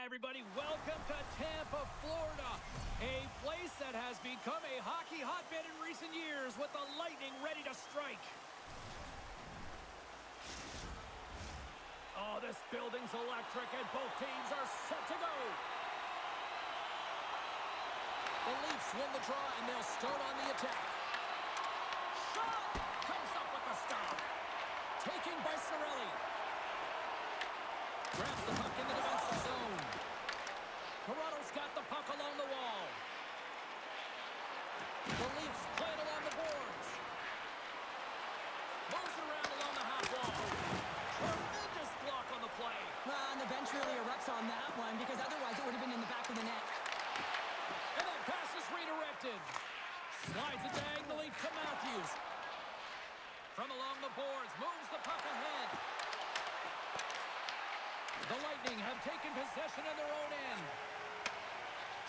everybody. Welcome to Tampa, Florida, a place that has become a hockey hotbed in recent years with the Lightning ready to strike. Oh, this building's electric and both teams are set to go. The Leafs win the draw and they'll start on the attack. Shot! Comes up with the stop. Taken by Cirelli. Grabs the puck in the defensive zone. Toronto's got the puck along the wall. The Leafs play it along the boards. Moves it around along the half wall. Tremendous block on the play. And the bench really erupts on that one because otherwise it would have been in the back of the net. And that pass is redirected. Slides it diagonally to Matthews. From along the boards, moves the puck ahead. The Lightning have taken possession of their own end.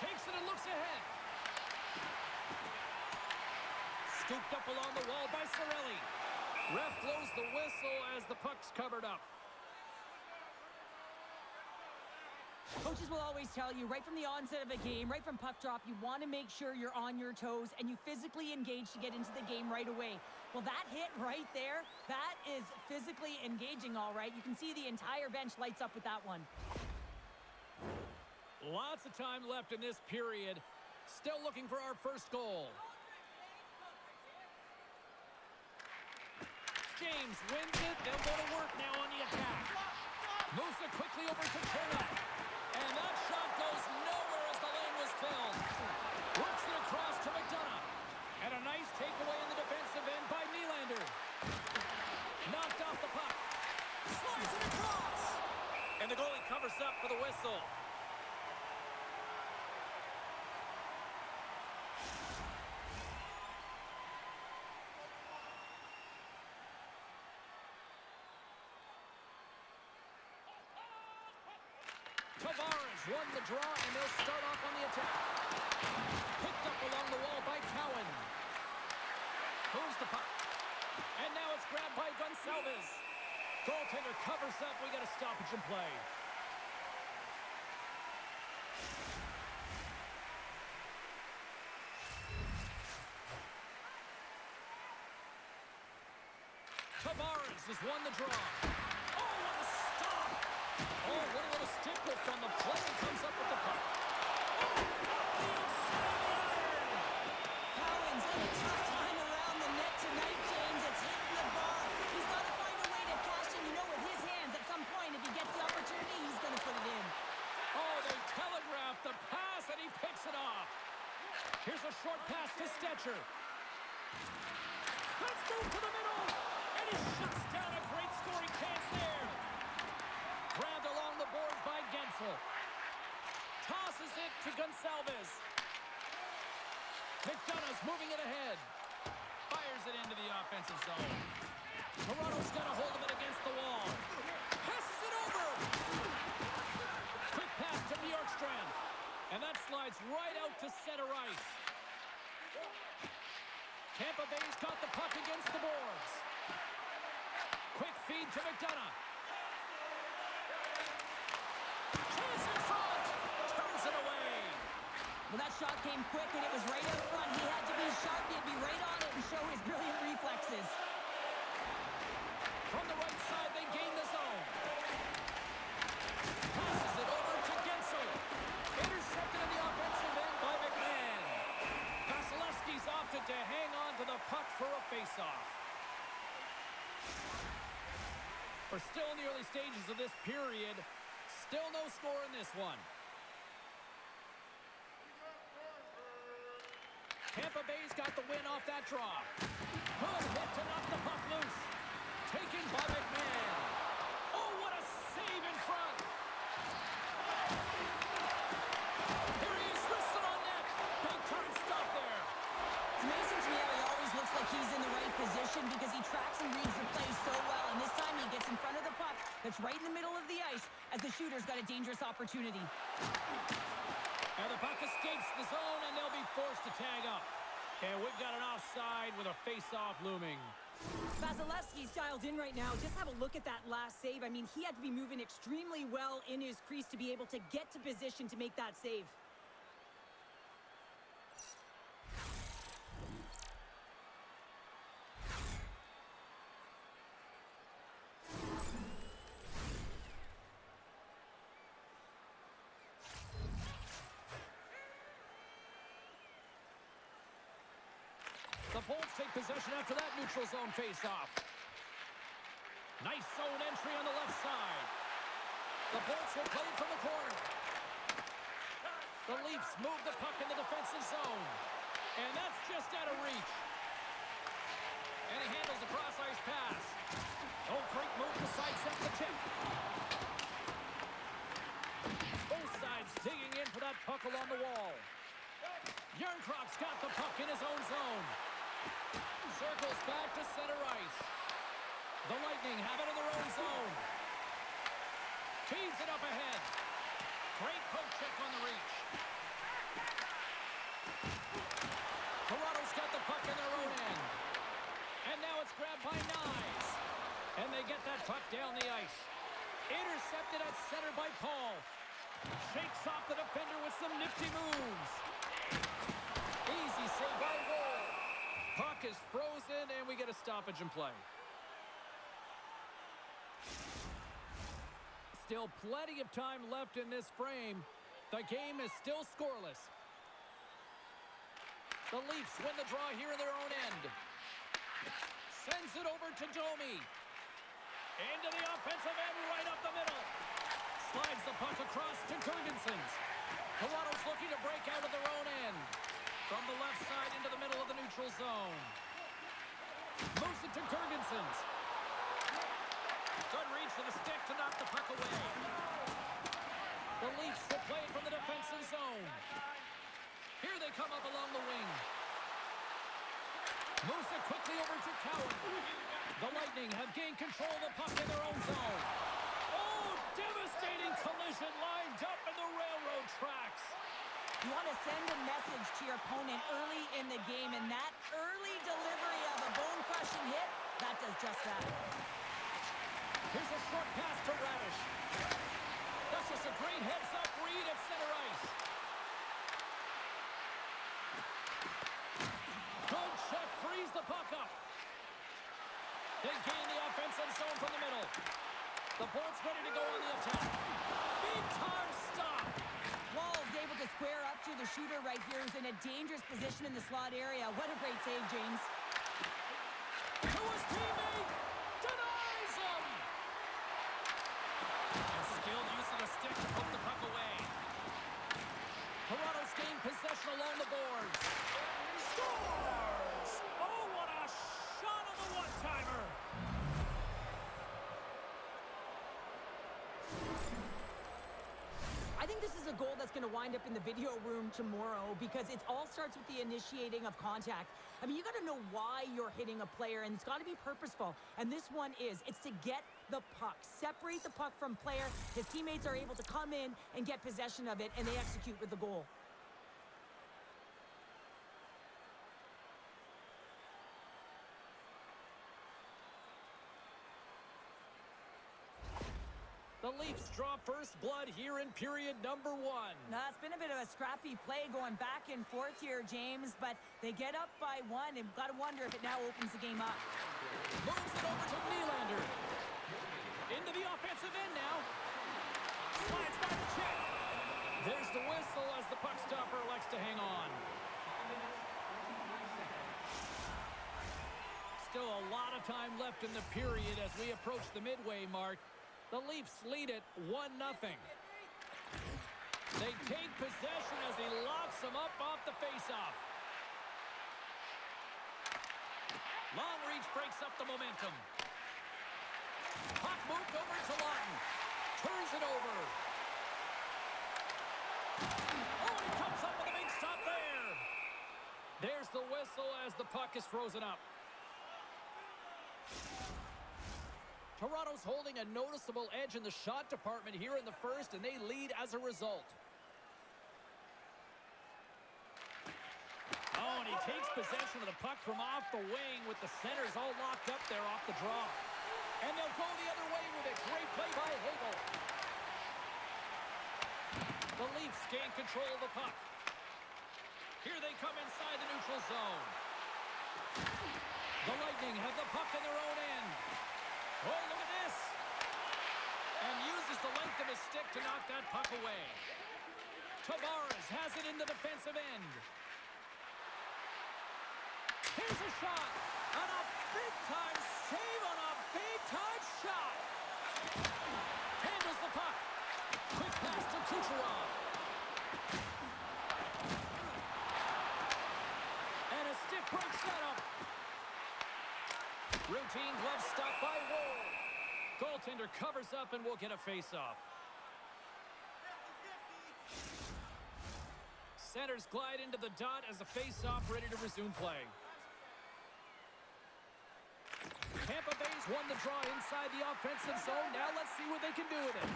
Takes it and looks ahead. Scooped up along the wall by Cirelli. Ref blows the whistle as the puck's covered up. Coaches will always tell you right from the onset of a game, right from puck drop, you want to make sure you're on your toes and you physically engage to get into the game right away. Well, that hit right there, that is physically engaging, all right. You can see the entire bench lights up with that one. Lots of time left in this period. Still looking for our first goal. James wins it. They'll go to work now on the attack. Moves it quickly over to Turner. And that shot goes nowhere as the lane was filled. Works it across to McDonough. And a nice takeaway in the defensive end by Nylander. Knocked off the puck. Slides it across. And the goalie covers up for the whistle. Tavares won the draw, and they'll start off on the attack. Picked up along the wall by Cowan. Moves the puck. And now it's grabbed by Gonçalves. Goaltender covers up. We got a stoppage in play. Tavares has won the draw. Oh, what a stop! Oh, what a little stick lift on the play. Comes up with the puck. Oh, off the inside of the iron! Cowan's had a tough time around the net tonight, James. It's hitting the bar. He's got to find a way to cash in. You know, with his hands, at some point, if he gets the opportunity, he's going to put it in. Oh, they telegraphed the pass, and he picks it off. Here's a short pass to Stetcher. Let's go to the middle, and he shuts down a great scoring chance there. Grabbed along the boards by Gensel. Tosses it to Gonçalves. McDonough's moving it ahead. Fires it into the offensive zone. Toronto's got a hold of it against the wall. Passes it over. Quick pass to Bjorkstrand. And that slides right out to center ice. Tampa Bay's got the puck against the boards. Quick feed to McDonough. Chance in front. Turns it away. Well, that shot came quick, and it was right out front. He had to be sharp. He had to be right on it and show his brilliant reflexes. From the right side, they gain the zone. Passes it over to Gensel. Intercepted in the offensive end by McMahon. Vasilevsky's opted to hang on to the puck for a face-off. We're still in the early stages of this period. Still no score in this one. Tampa Bay's got the win off that draw. Good hit to knock the puck loose. Taken by McMahon. Oh, what a save in front. Here he is, wristed on net. Big time stop there. It's amazing to me how he always looks like he's in the right position because he tracks and reads the play so well. And this time he gets in front of the puck that's right in the middle of the ice as the shooter's got a dangerous opportunity. And the puck escapes the zone, and they'll be forced to tag up. And we've got an offside with a face-off looming. Vasilevsky's dialed in right now. Just have a look at that last save. I mean, he had to be moving extremely well in his crease to be able to get to position to make that save. The Bolts take possession after that neutral zone face-off. Nice zone entry on the left side. The Bolts will play it from the corner. The Leafs move the puck in the defensive zone. And that's just out of reach. And he handles the cross-ice pass. Oh, great move to sidestep the chip. Both sides digging in for that puck along the wall. Järnkrok's got the puck in his own zone. Circles back to center ice. The Lightning have it in their own zone. Feeds it up ahead. Great poke check on the reach. Toronto's got the puck in their own end. And now it's grabbed by Knies. And they get that puck down the ice. Intercepted at center by Paul. Shakes off the defender with some nifty moves. Easy save by Wall. Puck is frozen, and we get a stoppage in play. Still plenty of time left in this frame. The game is still scoreless. The Leafs win the draw here in their own end. Sends it over to Domi. Into the offensive end, right up the middle. Slides the puck across to Gergensons. Toronto's looking to break out of their own end. From the left side into the middle of the neutral zone. Moves it to Gergensons. Good reach to the stick to knock the puck away. The Leafs will play it from the defensive zone. Here they come up along the wing. Moves it quickly over to Cowan. The Lightning have gained control of the puck in their own zone. Oh, devastating collision lined up in the railroad tracks. You want to send a message to your opponent early in the game, and that early delivery of a bone-crushing hit, that does just that. Here's a short pass to Radish. That's just a great heads-up read at center ice. Good check, frees the puck up. They gain the offensive zone from the middle. The Bolts ready to go on the attack. Big-time stop. Wall's able to square up to the shooter right here, who's in a dangerous position in the slot area. What a great save, James. To his teammate. Denies him. And skilled use of the stick to poke the puck away. Toronto's gained possession along the boards. Scores! Oh, what a shot on the one-timer. I think this is a goal that's going to wind up in the video room tomorrow because it all starts with the initiating of contact. I mean, you got to know why you're hitting a player, and it's got to be purposeful. And this one is. It's to get the puck. Separate the puck from player. His teammates are able to come in and get possession of it, and they execute with the goal. The Leafs draw first blood here in period number 1. Now, it's been a bit of a scrappy play going back and forth here, James, but they get up by 1, and got to wonder if it now opens the game up. Moves it over to Nylander. Into the offensive end now. Slides by the check. There's the whistle as the puck stopper elects to hang on. Still a lot of time left in the period as we approach the midway mark. The Leafs lead it 1-0. They take possession as he locks them up off the faceoff. Long reach breaks up the momentum. Puck moved over to Lawton. Turns it over. Oh, and he comes up with a big stop there. There's the whistle as the puck is frozen up. Toronto's holding a noticeable edge in the shot department here in the first, and they lead as a result. Oh, and he takes possession of the puck from off the wing with the centers all locked up there off the draw. And they'll go the other way with it. Great play by Hagel. The Leafs gain control of the puck. Here they come inside the neutral zone. The Lightning have the puck in their own end. Oh, look at this. And uses the length of his stick to knock that puck away. Tavares has it in the defensive end. Here's a shot. And a big-time save on a big-time shot. Handles the puck. Quick pass to Kucherov. And a stick break setup. Routine glove stop by Woll. Goaltender covers up and will get a face-off. Centers glide into the dot as the face-off ready to resume play. Tampa Bay's won the draw inside the offensive zone. Now let's see what they can do with it.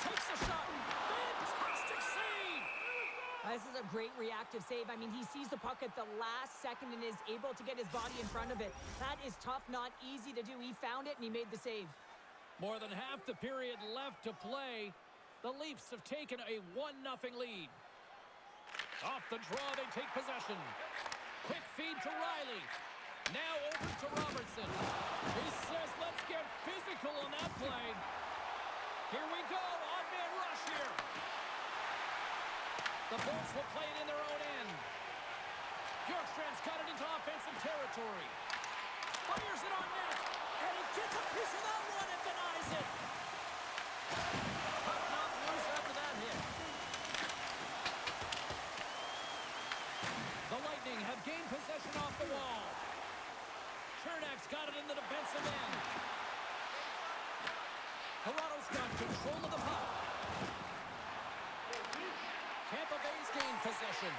Takes a shot. Fantastic save! This is a great reactive save. I mean, he sees the puck at the last second and is able to get his body in front of it. That is tough, not easy to do. He found it and he made the save. More than half the period left to play. The Leafs have taken a 1-0 lead. Off the draw, they take possession. Quick feed to Riley. Now over to Robertson. He says, let's get physical on that play. Here we go, odd-man rush here. The Bolts will play it in their own end. Bjorkstrand's got it into offensive territory. Fires it on net, and he gets a piece of that one and denies it. Puck knocked loose after that hit. The Lightning have gained possession off the wall. Chernak's got it in the defensive end. Toronto's got control of the puck. Tampa Bay's gained possession.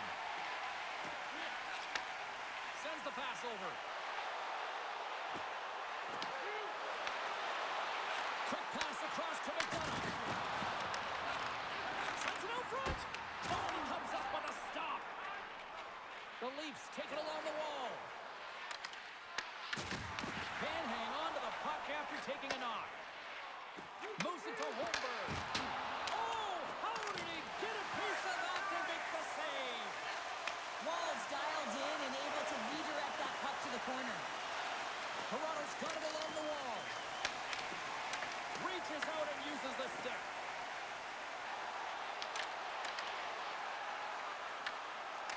Sends the pass over. Quick pass across to McDonough. Sends it out front. Oh, he comes up with a stop. The Leafs take it along the wall. Can hang on to the puck after taking a knock. Moves it to Holmberg. Oh, how did he get a piece of that to make the save? Wall's dialed in and able to redirect that puck to the corner. Toronto's got it along the wall. Reaches out and uses the stick.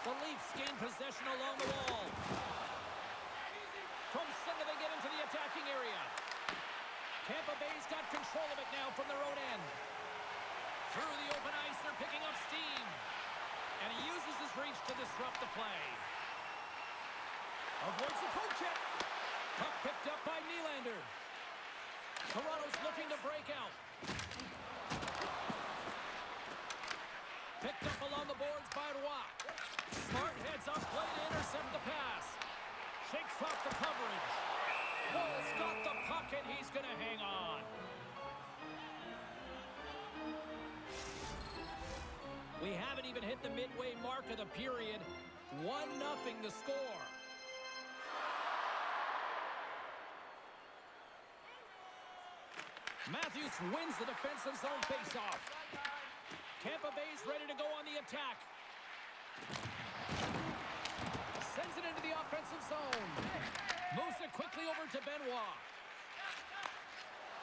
The Leafs gain possession along the wall. From center they get into the attacking area. Tampa Bay's got control of it now from their own end. Through the open ice, they're picking up steam. And he uses his reach to disrupt the play. Avoids the poke check. Puck picked up by Nylander. Toronto's looking to break out. Picked up along the boards by Roy. Smart heads up play to intercept the pass. Shakes off the coverage. Woll's got the puck and he's going to hang on. We haven't even hit the midway mark of the period. 1-0 to score. Matthews wins the defensive zone faceoff. Tampa Bay's ready to go on the attack. Sends it into the offensive zone. Moves it quickly over to Benoit.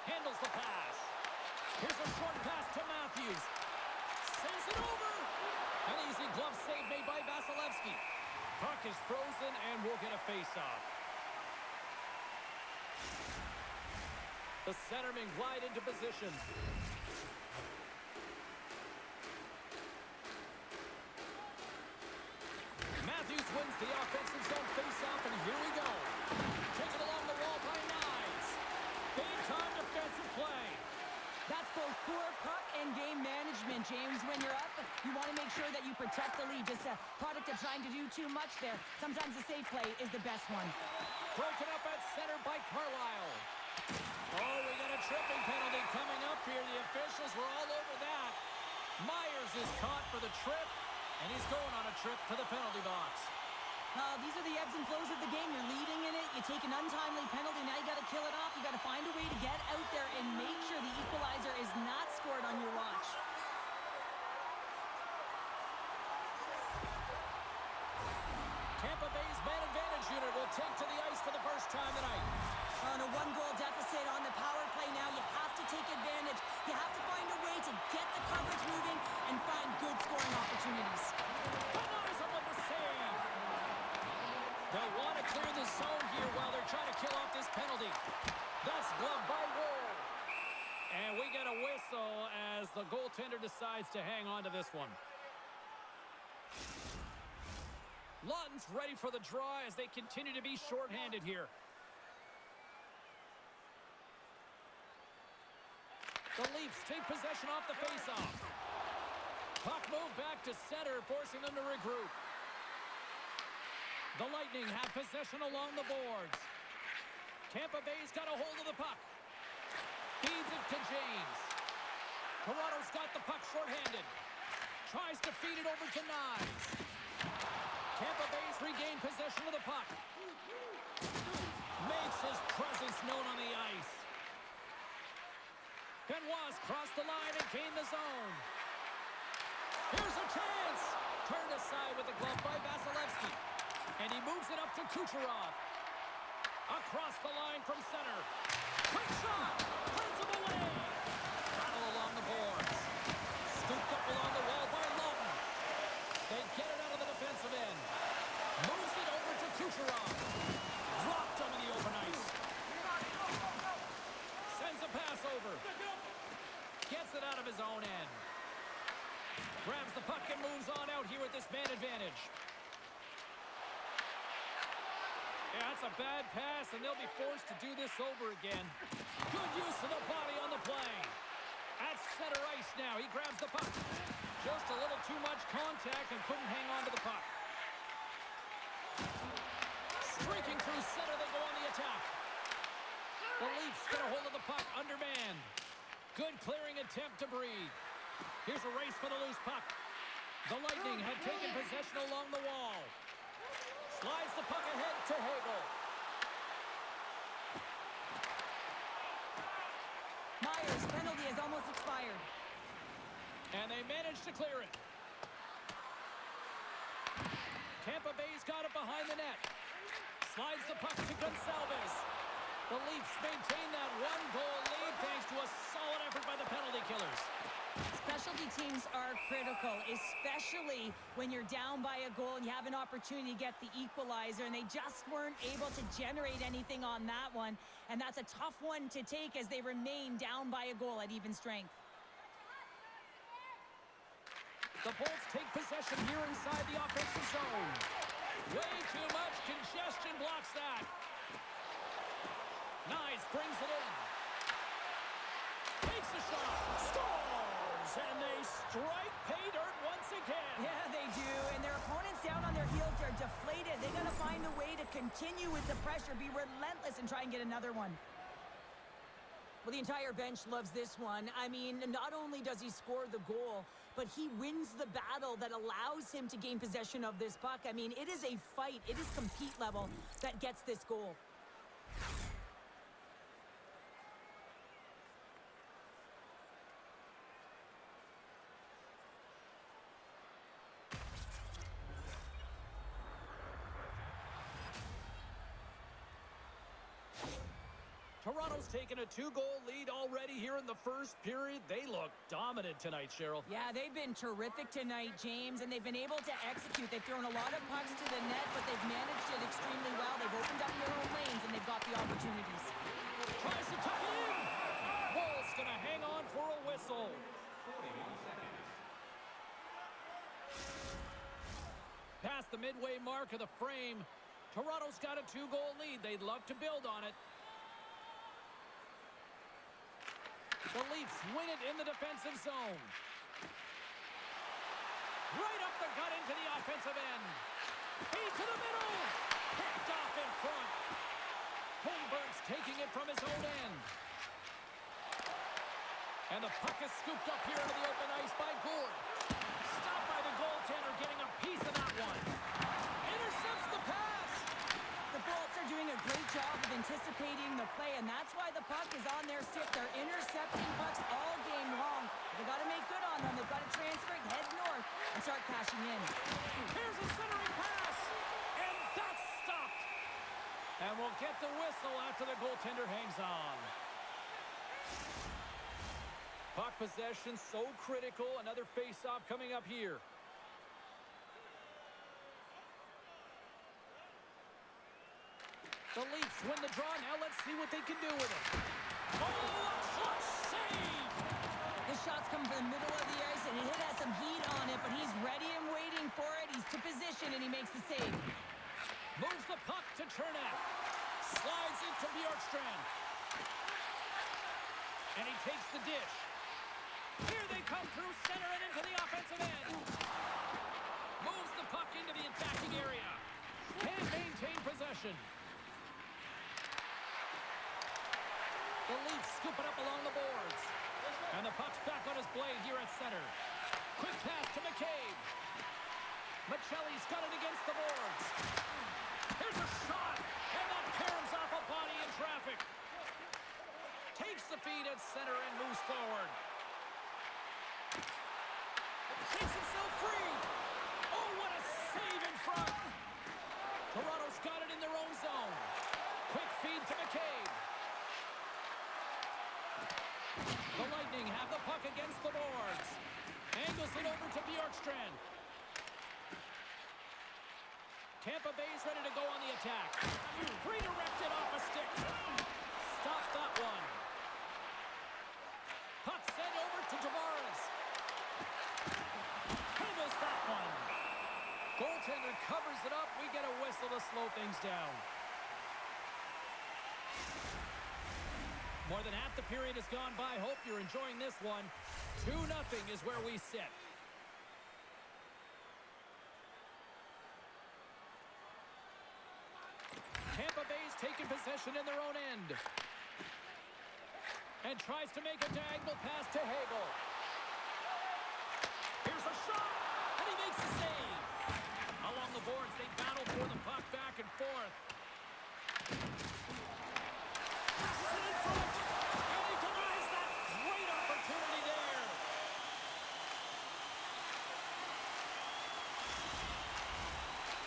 Handles the pass. Here's a short pass to Matthews. Sends it over. An easy glove save made by Vasilevsky. Puck is frozen and we'll get a face-off. The centermen glide into position. Matthews wins the offensive zone face-off, and here we go. Taken along the wall by Knies. Big-time defensive play. That's both poor puck and game management, James. When you're up, you want to make sure that you protect the lead. Just a product of trying to do too much there. Sometimes the safe play is the best one. Broken up at center by Carlisle. Oh, we got a tripping penalty coming up here. The officials were all over that. Myers is caught for the trip, And he's going on a trip to the penalty box. These are the ebbs and flows of the game. You're leading in it. You take an untimely penalty. Now you got to kill it off. You got to find a way to get out there and make sure the equalizer is not scored on your watch. Tampa Bay's man advantage unit will take to the ice for the first time tonight. On a one-goal deficit on the power play now, you have to take advantage. You have to find a way to get the coverage moving and find good scoring opportunities. Denies him with the save. They'll want to clear the zone here while they're trying to kill off this penalty. That's gloved by Ward. And we get a whistle as the goaltender decides to hang on to this one. Lawton's ready for the draw as they continue to be shorthanded here. The Leafs take possession off the faceoff. Puck moved back to center, forcing them to regroup. The Lightning have possession along the boards. Tampa Bay's got a hold of the puck. Feeds it to James. Toronto's got the puck shorthanded. Tries to feed it over to Knives. Tampa Bay's regained possession of the puck. Makes his presence known on the ice. Benoit's crossed the line and gained the zone. Here's a chance. Turned aside with the glove by Vasilevsky. And he moves it up to Kucherov. Across the line from center. Quick shot. Turns him away. Battle along the boards. Scooped up along the wall by Lawton. They get it out of the defensive end. Moves it over to Kucherov. Dropped him in the open ice. Sends a pass over. Gets it out of his own end. Grabs the puck and moves on out here with this man advantage. Yeah, that's a bad pass, and they'll be forced to do this over again. Good use of the body on the play. At center ice now. He grabs the puck. Just a little too much contact and couldn't hang on to the puck. Streaking through center, they go on the attack. The Leafs get a hold of the puck, undermanned. Good clearing attempt to breathe. Here's a race for the loose puck. The Lightning have taken possession along the wall. Slides the puck ahead to Hagel. Myers' penalty has almost expired. And they manage to clear it. Tampa Bay's got it behind the net. Slides the puck to Gonçalves. The Leafs maintain that one-goal lead thanks to a solid effort by the penalty killers. Specialty teams are critical, especially when you're down by a goal and you have an opportunity to get the equalizer, and they just weren't able to generate anything on that one. And that's a tough one to take as they remain down by a goal at even strength. The Bolts take possession here inside the offensive zone. Way too much congestion blocks that. Nice, brings it in. Takes a shot. Scores! And they strike pay dirt once again. Yeah, they do. And their opponents down on their heels are deflated. They got to find a way to continue with the pressure, be relentless, and try and get another one. Well, the entire bench loves this one. I mean, not only does he score the goal, but he wins the battle that allows him to gain possession of this puck. I mean, it is a fight. It is compete level that gets this goal. Toronto's taken a 2-goal lead already here in the first period. They look dominant tonight, Cheryl. Yeah, they've been terrific tonight, James, and they've been able to execute. They've thrown a lot of pucks to the net, but they've managed it extremely well. They've opened up their own lanes, and they've got the opportunities. Tries to tuck it in. Wolf's going to hang on for a whistle. Past the midway mark of the frame, Toronto's got a 2-goal lead. They'd love to build on it. The Leafs win it in the defensive zone. Right up the gut into the offensive end. Feed to the middle. Picked off in front. Holmberg's taking it from his own end. And the puck is scooped up here into the open ice by Gourde. Stopped by the goaltender. goaltender getting a piece of that one. Intercepts the pass. The Bolts are doing a great job of anticipating the play, and that's why the puck is on their stick. They're intercepting pucks all game long. They've got to make good on them. They've got to transfer it, head north, and start cashing in. Here's a centering pass, and that's stopped. And we'll get the whistle after the goaltender hangs on. Puck possession so critical. Another face-off coming up here. The Leafs win the draw. Now let's see what they can do with it. Oh, a clutch save! This shot's coming from the middle of the ice, and it has some heat on it, but he's ready and waiting for it. He's to position, and he makes the save. Moves the puck to Chernak. Slides into Bjorkstrand. And he takes the dish. Here they come through center and into the offensive end. Moves the puck into the attacking area. Can't maintain possession. The Leafs scoop it up along the boards. And the puck's back on his blade here at center. Quick pass to McCabe. Michelli's got it against the boards. Here's a shot. And that caroms off a body in traffic. Takes the feed at center and moves forward. Takes himself free. Oh, what a save in front. Toronto's got it in their own zone. Quick feed to McCabe. The Lightning have the puck against the boards. Angles it over to Bjorkstrand. Tampa Bay's ready to go on the attack. Redirected off a stick. Stop that one. Puck sent over to Tavares. Handles that one. Goaltender covers it up. We get a whistle to slow things down. More than half the period has gone by. Hope you're enjoying this one. 2-0 is where we sit. Tampa Bay's taking possession in their own end. And tries to make a diagonal pass to Hagel. Here's a shot, and he makes the save. Along the boards, they battle for the puck back and forth. Passes it in front, and he denies that great opportunity there.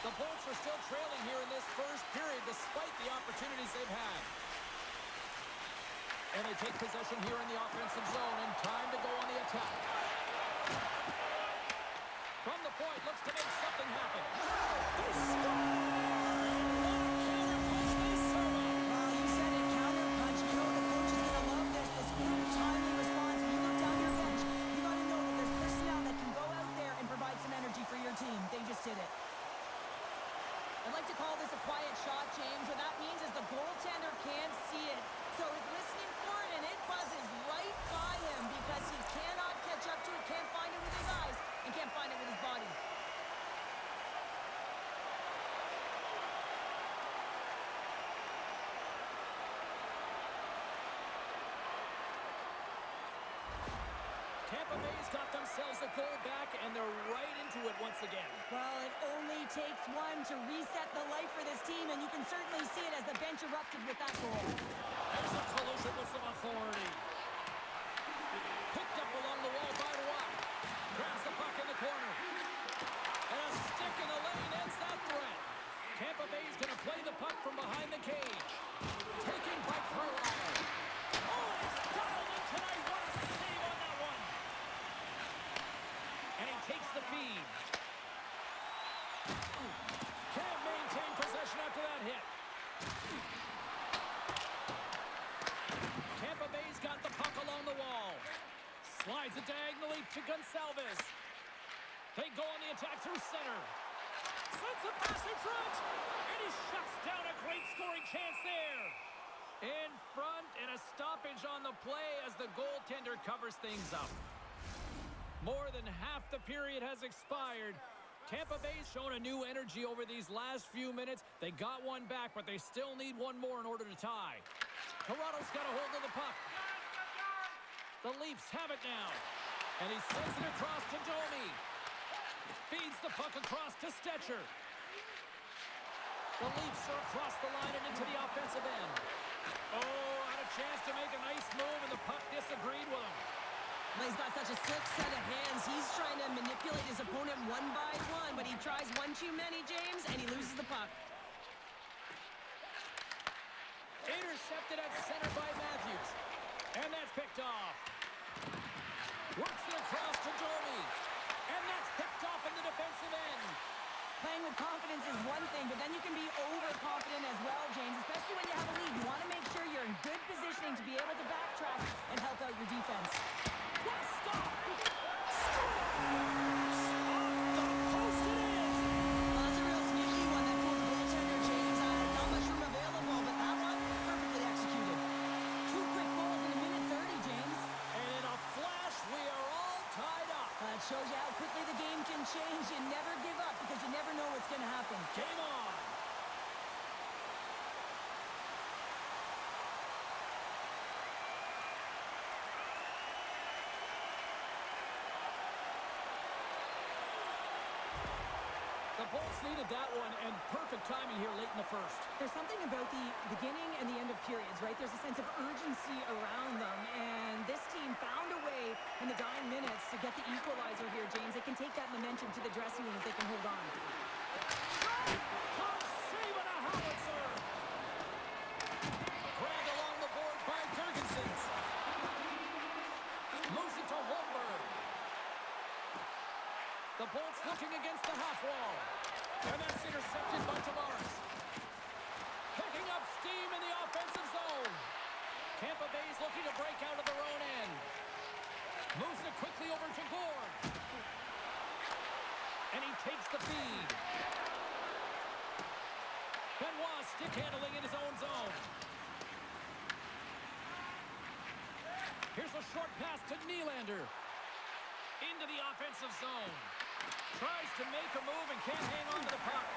The Bolts are still trailing here in this first period, despite the opportunities they've had. And they take possession here in the offensive zone, and time to go on the attack. From the point, looks to make something happen. They score! Counter-punch, they serve it. Well, you said it, counter-punch. You know the coach is going to love this. This group timely response. When you look down your bench, you got to know that there's personnel that can go out there and provide some energy for your team. They just did it. I'd like to call this a quiet shot, James. What that means is the goaltender can't see it. So he's listening for it, and it buzzes right by him because he cannot catch up to it, can't find it with his eyes, and can't find it with his body. Tampa Bay's got themselves a goal back, and they're right into it once again. Well, it only takes one to reset the life for this team, and you can certainly see it as the bench erupted with that goal. There's a collision with some authority. Picked up along the wall by Watt. Grabs the puck in the corner. And a stick in the lane ends that threat. Tampa Bay's going to play the puck from behind the cage. Taking by Carlisle. Oh, it's dialed in tonight. What a save on that one. And he takes the feed. Can't maintain possession after that hit. Tampa Bay's got the puck along the wall. Slides it diagonally to Gonçalves. They go on the attack through center. Sends a pass in front. And he shuts down a great scoring chance there. In front, and a stoppage on the play as the goaltender covers things up. More than half the period has expired. Tampa Bay's shown a new energy over these last few minutes. They got one back, but they still need one more in order to tie. Toronto's got a hold of the puck. The Leafs have it now. And he sends it across to Domi. Feeds the puck across to Stetcher. The Leafs are across the line and into the offensive end. Oh, had a chance to make a nice move, and the puck disagreed with him. Well, he's got such a slick set of hands. He's trying to manipulate his opponent one by one, but he tries one too many, James, and he loses the puck. Intercepted at center by Matthews. And that's picked off. Works it across to Domi. And that's picked off in the defensive end. Playing with confidence is one thing, but then you can be overconfident as well, James, especially when you have a lead. You want to make sure you're in good positioning to be able to backtrack and help out your defense. What a stop! Scores! Off the post it is! Well, that's a real sneaky one that pulled the goaltender, James. Not much room available, but that one, perfectly executed. 2 quick goals in a minute 30, James. And in a flash, we are all tied up. That shows you how quickly the game can change. You never give up because you never know what's going to happen. Game on! The Bolts needed that one, and perfect timing here late in the first. There's something about the beginning and the end of periods, right? There's a sense of urgency around them, and this team found a way in the dying minutes to get the equalizer here, James. They can take that momentum to the dressing room if they can hold on. Todd saving a howitzer! Grabbed along the board by Gergensen. Moves it to Holmberg. The Bolts looking against the half wall. And that's intercepted by Tavares. Picking up steam in the offensive zone. Tampa Bay's looking to break out of their own end. Moves it quickly over to Gord. And he takes the feed. Benoit stick handling in his own zone. Here's a short pass to Nylander. Into the offensive zone. Tries to make a move and can't hang on to the puck.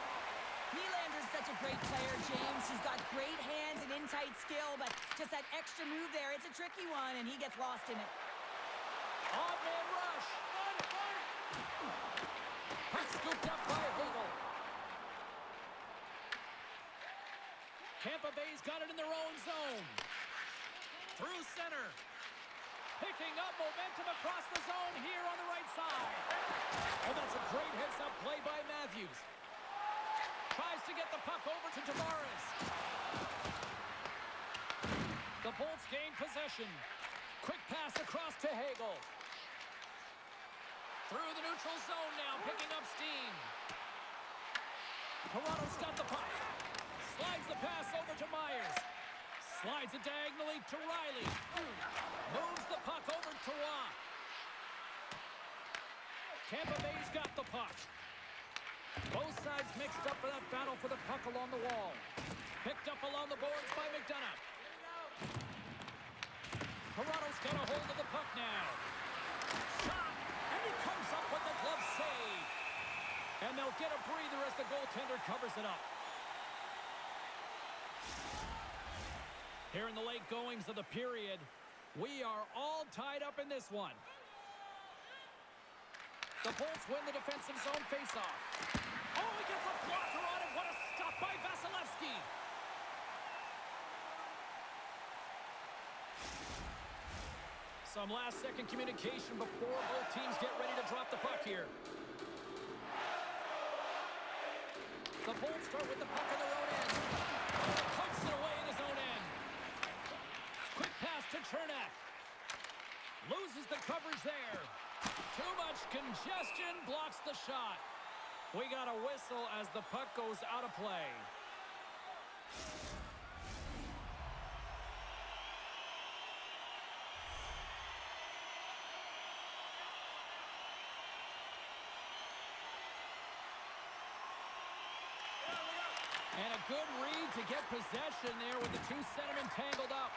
Nylander's such a great player, James. He's got great hands and in-tight skill, but just that extra move there, it's a tricky one, and he gets lost in it. Odd man rush. Puck scooped up by Hagel. Tampa Bay's got it in their own zone. Through center. Picking up momentum across the zone here on the right side. And that's a great heads-up play by Matthews. Tries to get the puck over to Tavares. The Bolts gain possession. Quick pass across to Hagel. Through the neutral zone now, picking up steam. Toronto's got the puck. Slides the pass over to Myers. Slides it diagonally to Riley. Moves the puck over to Roy. Tampa Bay's got the puck. Both sides mixed up for that battle for the puck along the wall. Picked up along the boards by McDonough. Toronto's got a hold of the puck now. Shot! And he comes up with the glove save. And they'll get a breather as the goaltender covers it up. Here in the late goings of the period, we are all tied up in this one. The Bolts win the defensive zone faceoff. Oh, he gets a blocker on it. What a stop by Vasilevsky. Some last-second communication before both teams get ready to drop the puck here. The Bolts start with the puck in their own end. Pucks it away in his own end. Quick pass to Chernak. Loses the coverage there. Too much congestion, blocks the shot. We got a whistle as the puck goes out of play. And a good read to get possession there with the two centermen tangled up.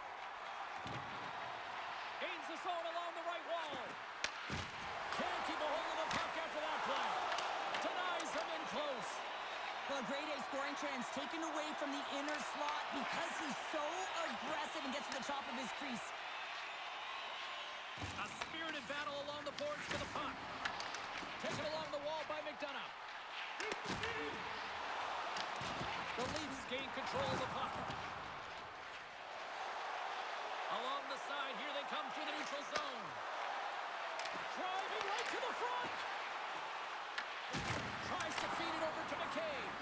Gains the zone along the right wall. Can't keep a hold of the puck after that play. Denies him in close. Well, a grade A scoring chance taken away from the inner slot because he's so aggressive and gets to the top of his crease. A spirited battle along the boards for the puck. Taken along the wall by McDonough. The Leafs gain control of the puck. Along the side, here they come through the neutral zone. Driving right to the front. Tries to feed it over to McCabe.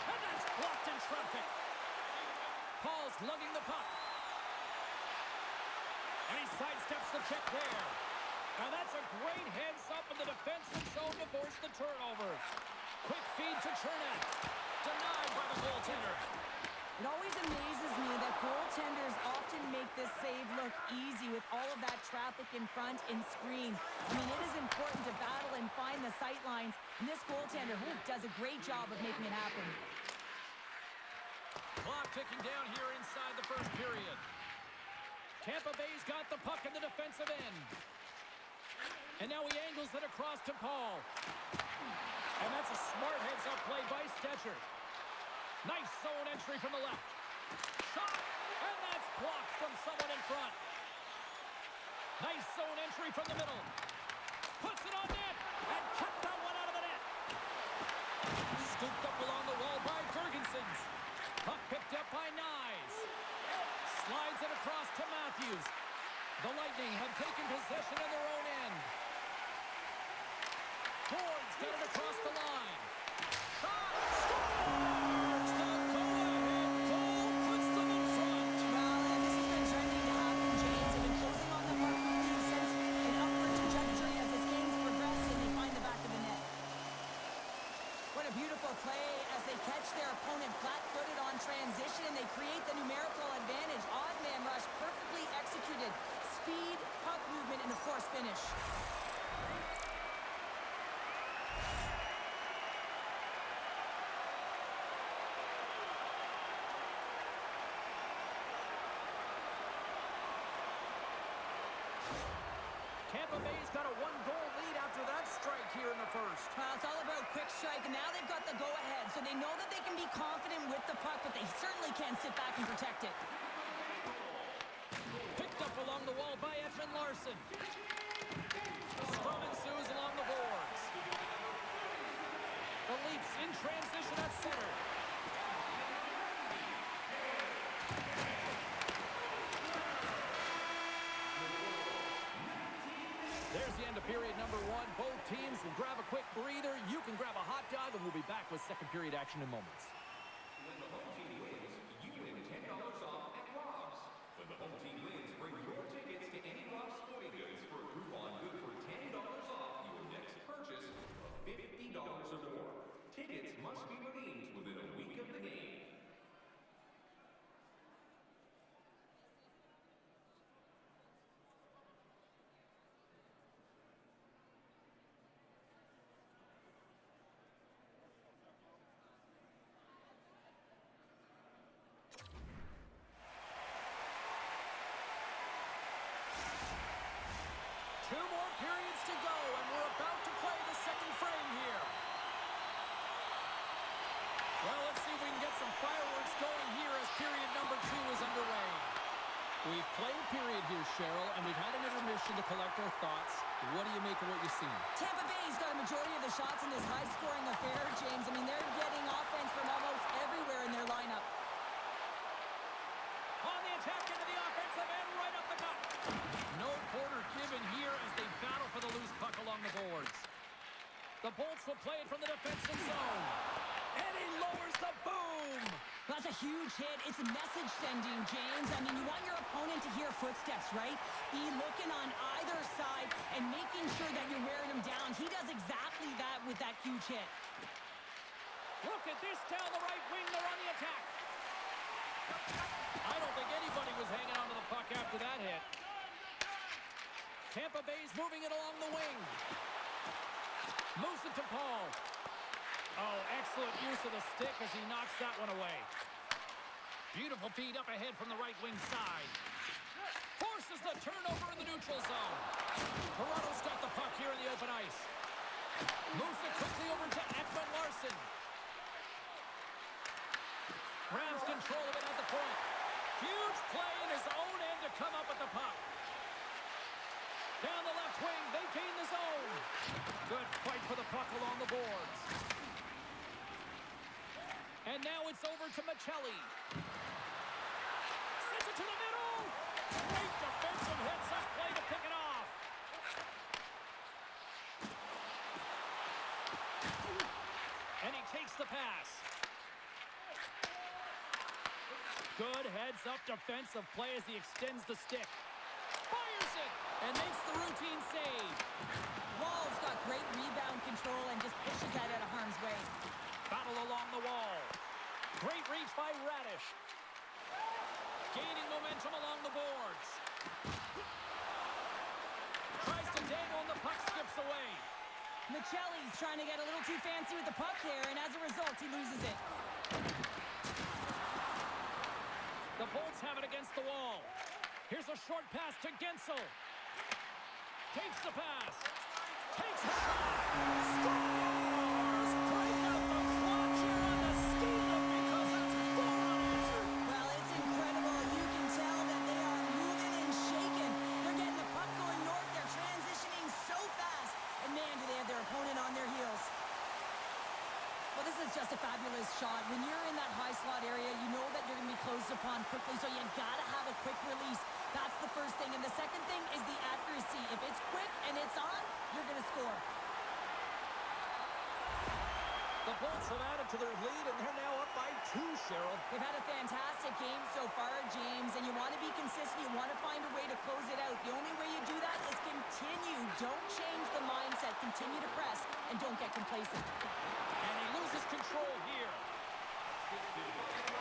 And that's blocked in traffic. Paul's lugging the puck. And he sidesteps the check there. And that's a great heads-up in the defensive zone to force the turnover. Quick feed to Chernak. Denied by the goaltender. It always amazes me that goaltenders often make this save look easy with all of that traffic in front and screen. I mean, it is important to battle and find the sight lines, and this goaltender does a great job of making it happen. Clock ticking down here inside the first period. Tampa Bay's got the puck in the defensive end. And now he angles it across to Paul. And that's a smart heads-up play by Stetcher. Nice zone entry from the left. Shot! And that's blocked from someone in front. Nice zone entry from the middle. Puts it on net. And kept that one out of the net. Scooped up along the wall by Gergensons. Puck picked up by Nyes. Slides it across to Matthews. The Lightning have taken possession of their own end. Ford's got it across the line. Shot! Scores! The go-ahead goal puts them in front. Well, and this has been trending to happen, James. They've been closing on the puck with you since an upward trajectory as this game's progressed, and they find the back of the net. What a beautiful play as they catch their opponent flat-footed on transition, and they create the numerical advantage. Odd man rush, perfectly executed. Speed, puck movement, and of course, finish. Tampa Bay's got a one-goal lead after that strike here in the first. Well, it's all about quick strike, and now they've got the go-ahead, so they know that they can be confident with the puck, but they certainly can't sit back and protect it. Picked up along the wall by Edmund Larson. Scrum ensues along the boards. The Leafs in transition at center. There's the end of period number one. Both teams will grab a quick breather. You can grab a hot dog, and we'll be back with second period action in moments. When the home team wins, you win $10 off at Rob's. When the home team wins, bring your tickets to any Rob's Sporting Goods for a coupon good for $10 off your next purchase of $50 or more. Tickets must be redeemed within a week of the game. Two more periods to go, and we're about to play the second frame here. Well, let's see if we can get some fireworks going here as period number two is underway. We've played a period here, Cheryl, and we've had an intermission to collect our thoughts. What do you make of what you've seen? Tampa Bay's got a majority of the shots in this high-scoring affair, James. I mean, they're getting offense from almost everywhere in their lineup. On the attack into the offensive end, right up the gut. No quarter given here as they battle for the loose puck along the boards. The Bolts will play it from the defensive zone. And he lowers the boom. That's a huge hit. It's a message sending, James. I mean, you want your opponent to hear footsteps, right? Be looking on either side and making sure that you're wearing him down. He does exactly that with that huge hit. Look at this down the right wing. They're on the attack. I don't think anybody was hanging onto the puck after that hit. Tampa Bay's moving it along the wing. Moves it to Paul. Oh, excellent use of the stick as he knocks that one away. Beautiful feed up ahead from the right wing side. Forces the turnover in the neutral zone. Toronto's got the puck here in the open ice. Moves it quickly over to Edmund Larson. Grabs control of it at the point. Huge play in his own end to come up with the puck. Down the left wing, they gain the zone. Good fight for the puck along the boards. And now it's over to Michelli. Sends it to the middle. Great defensive hits up play to pick it off. And he takes the pass. Good heads-up defensive play as he extends the stick. Fires it and makes the routine save. Wall's got great rebound control and just pushes that out of harm's way. Battle along the wall. Great reach by Radish. Gaining momentum along the boards. Tries to dangle and the puck skips away. Michelli's trying to get a little too fancy with the puck there, and as a result, he loses it. The Bolts have it against the wall. Here's a short pass to Gensel. Takes the pass. Takes the shot. Scores! Break out the clutch here on the steal because that's goal unanswered. Well, it's incredible. You can tell that they are moving and shaking. They're getting the puck going north. They're transitioning so fast. And man, do they have their opponent on their heels. Well, this is just a fabulous shot. When you're in that high slot area, you know that you're going to be closed upon quickly, so you got to have a quick release. That's the first thing. And the second thing is the accuracy. If it's quick and it's on, you're going to score. The Bolts have added to their lead, and they're now up by 2, Cheryl. They've had a fantastic game so far, James, and you want to be consistent. You want to find a way to close it out. The only way you do that is continue. Don't change the mindset. Continue to press, and don't get complacent. And he loses control here.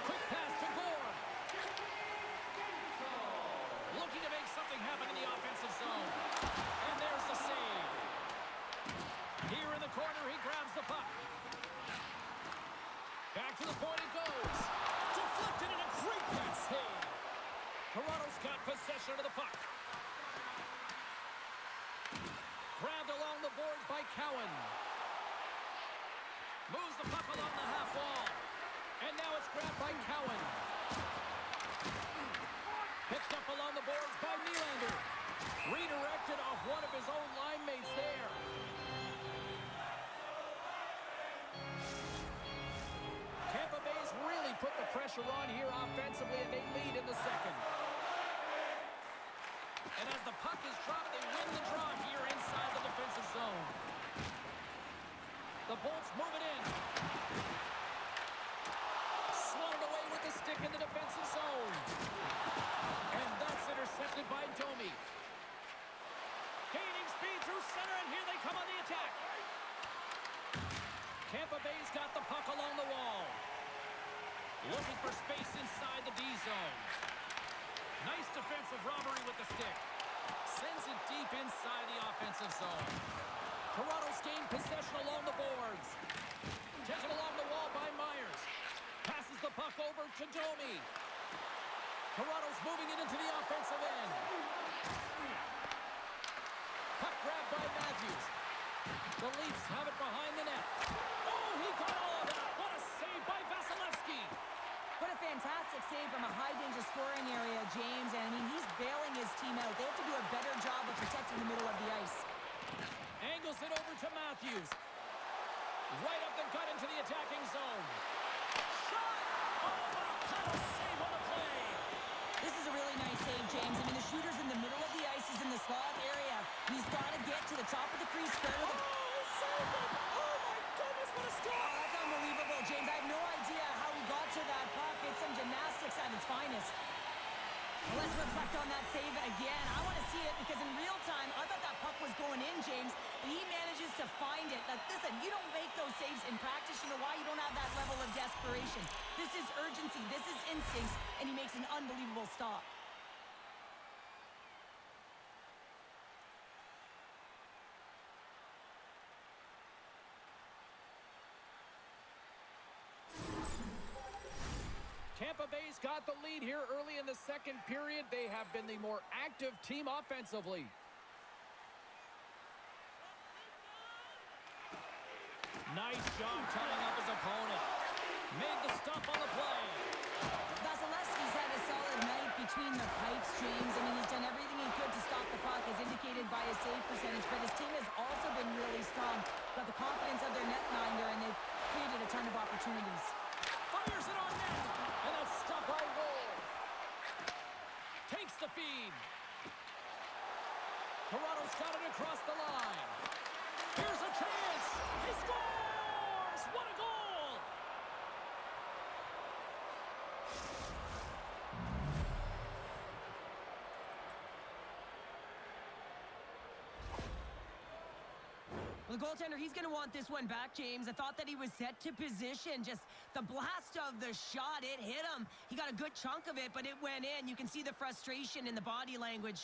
Quick pass to Gore. Looking to make something happen in the offensive zone. And there's the save. Here in the corner, he grabs the puck. Back to the point it goes. Deflected and a great pass save. Toronto's got possession of the puck. Grabbed along the boards by Cowan. Moves the puck along the half wall. And now it's grabbed by Cowan. Picked up along the boards by Nylander. Redirected off one of his own line mates there. Tampa Bay's really put the pressure on here offensively, and they lead in the second. And as the puck is dropped, they win the draw here inside the defensive zone. The Bolts move it in. Swatted away with the stick in the defensive zone. And that's intercepted by Domi. Gaining speed through center, and here they come on the attack. Tampa Bay's got the puck along the wall. Looking for space inside the D zone. Nice defensive robbery with the stick. Sends it deep inside the offensive zone. Toronto's gained possession along the boards. Taken along the wall by Myers. Passes the puck over to Domi. Toronto's moving it into the offensive end. Puck grabbed by Matthews. The Leafs have it behind the net. Oh, he got all of that. What a save by Vasilevsky. What a fantastic save from a high-danger scoring area, James. And, I mean, he's bailing his team out. They have to do a better job of protecting the middle of the ice. Angles it over to Matthews. Right up the gut into the attacking zone. Shot! Oh, what a paddle save on the play. This is a really nice save, James. I mean, the shooter's in the middle of the ice. He's in the slot area. And he's got to get to the top of the crease. Oh, he saved it! Oh, my goodness, what a stop! Oh, that's unbelievable, James. I have no idea how he got to that puck. It's some gymnastics at its finest. Well, let's reflect on that save again. I want to see it because in real time, I thought that puck was going in, James. But he manages to find it. Like, listen, you don't make those saves in practice. You know why? You don't have that level of desperation. This is urgency. This is instincts. And he makes an unbelievable stop. Tampa Bay's got the lead here early in the second period. They have been the more active team offensively. Nice job tying up his opponent. Made the stop on the play. Vasilevsky's had a solid night between the pipes, James. I mean, he's done everything he could to stop the puck, as indicated by his save percentage, but his team has also been really strong. Got the confidence of their netminder, and they've created a ton of opportunities. Fires it on net, and that's stopped by Woll. Takes the feed. Toronto's got it across the line. Here's a chance. He scores! What a goal! Well, the goaltender, he's going to want this one back, James. I thought that he was set to position. Just the blast of the shot, it hit him. He got a good chunk of it, but it went in. You can see the frustration in the body language.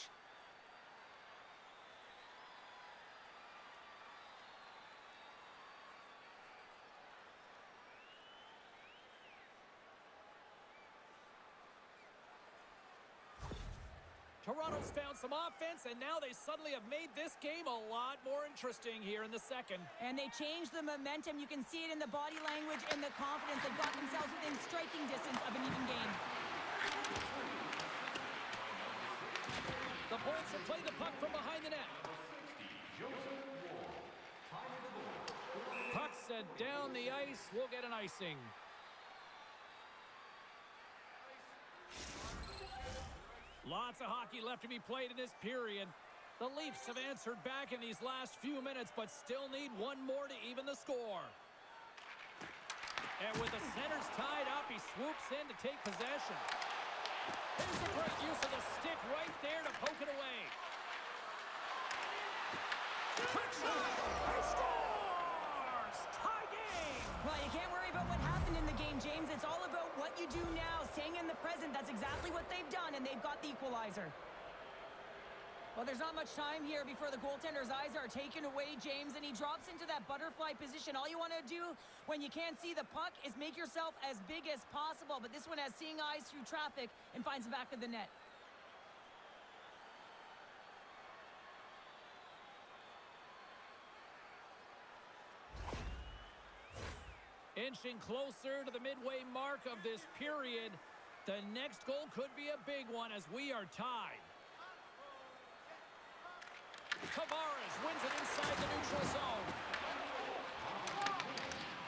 Toronto's found some offense, and now they suddenly have made this game a lot more interesting here in the second. And they changed the momentum. You can see it in the body language and the confidence. They've got themselves within striking distance of an even game. The Bolts have played the puck from behind the net. Puck set down the ice. We'll get an icing. Lots of hockey left to be played in this period. The Leafs have answered back in these last few minutes, but still need one more to even the score. And with the centers tied up, he swoops in to take possession. Here's a great use of the stick right there to poke it away. Quick shot! He scores! Tie game! Well, you can't worry about what happened in the game, James. It's all about what you do now, staying in the present. That's exactly what they've done, and they've got the equalizer. Well, there's not much time here before the goaltender's eyes are taken away, James, and he drops into that butterfly position. All you want to do when you can't see the puck is make yourself as big as possible, but this one has seeing eyes through traffic and finds the back of the net. Inching closer to the midway mark of this period. The next goal could be a big one as we are tied. Tavares wins it inside the neutral zone.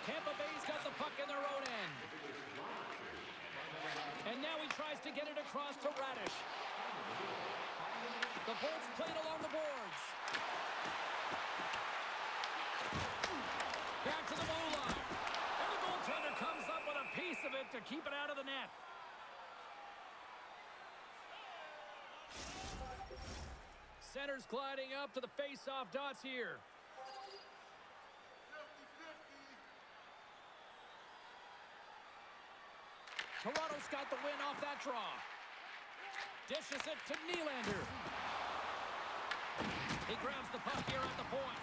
Tampa Bay's got the puck in their own end. And now he tries to get it across to Radish. The Bolts played along the boards. Back to the blue line. And the goaltender comes up with a piece of it to keep it out of the net. Center's gliding up to the face-off dots here. Toronto's got the win off that draw. Dishes it to Nylander. He grabs the puck here at the point.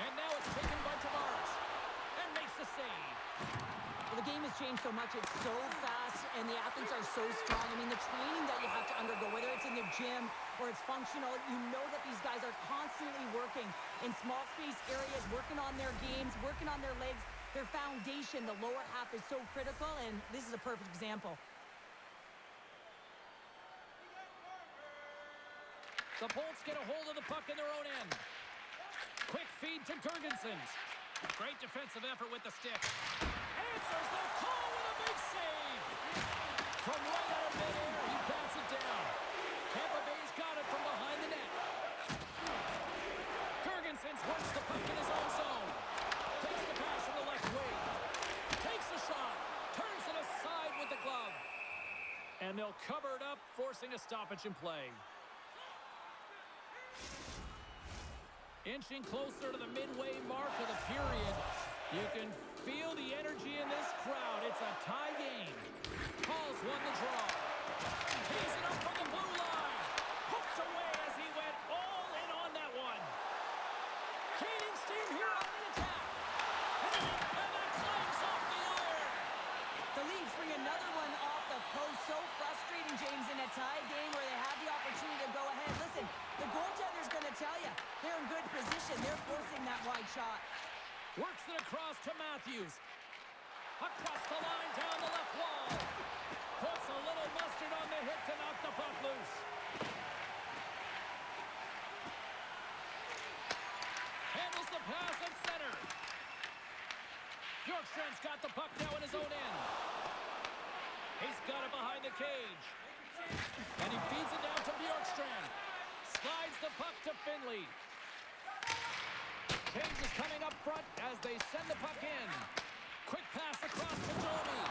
And now it's taken by Tavares. And makes the save. Well, the game has changed so much. It's so fast, and the athletes are so strong. I mean, the training that you have to undergo, whether it's in the gym or it's functional, you know that these guys are constantly working in small space areas, working on their games, working on their legs. Their foundation, the lower half, is so critical, and this is a perfect example. The Bolts get a hold of the puck in their own end. Quick feed to Gergensen. Great defensive effort with the stick. Answers the call with a big save. From right out of midair, he bats it down. Tampa Bay's got it from behind the net. Gergensen works the puck in his own zone. Takes the pass from the left wing. Takes a shot. Turns it aside with the glove. And they'll cover it up, forcing a stoppage in play. Inching closer to the midway mark of the period. You can feel the energy in this crowd. It's a tie game. Paul's won the draw. He's it up from the blue line. Hooked away as he went all in on that one. Gaining steam here on the attack. And that clangs off the iron. The Leafs bring another one off the post. So frustrating, James, in a tie game where they have the opportunity to go ahead. Listen, the goaltender's going to tell you they're in good position. They're forcing that wide shot. Works it across to Matthews. Across the line, down the left wall. Puts a little mustard on the hit to knock the puck loose. Handles the pass at center. Bjorkstrand's got the puck now in his own end. He's got it behind the cage. And he feeds it down to Bjorkstrand. Slides the puck to Finley. Change is coming up front as they send the puck in. Quick pass across to Domi.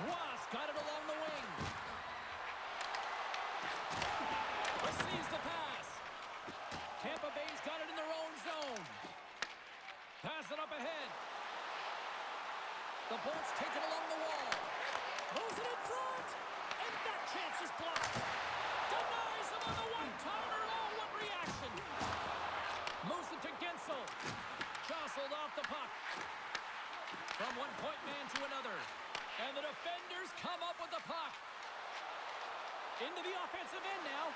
Ross got it along the wing. Receives the pass. Tampa Bay's got it in their own zone. Pass it up ahead. The Bolts take it along the wall. Moves it in front. And that chance is blocked. Denies him on the one-timer. Oh, what reaction. Moves it to Gensel. Jostled off the puck. From one point man to another. And the defenders come up with the puck. Into the offensive end now.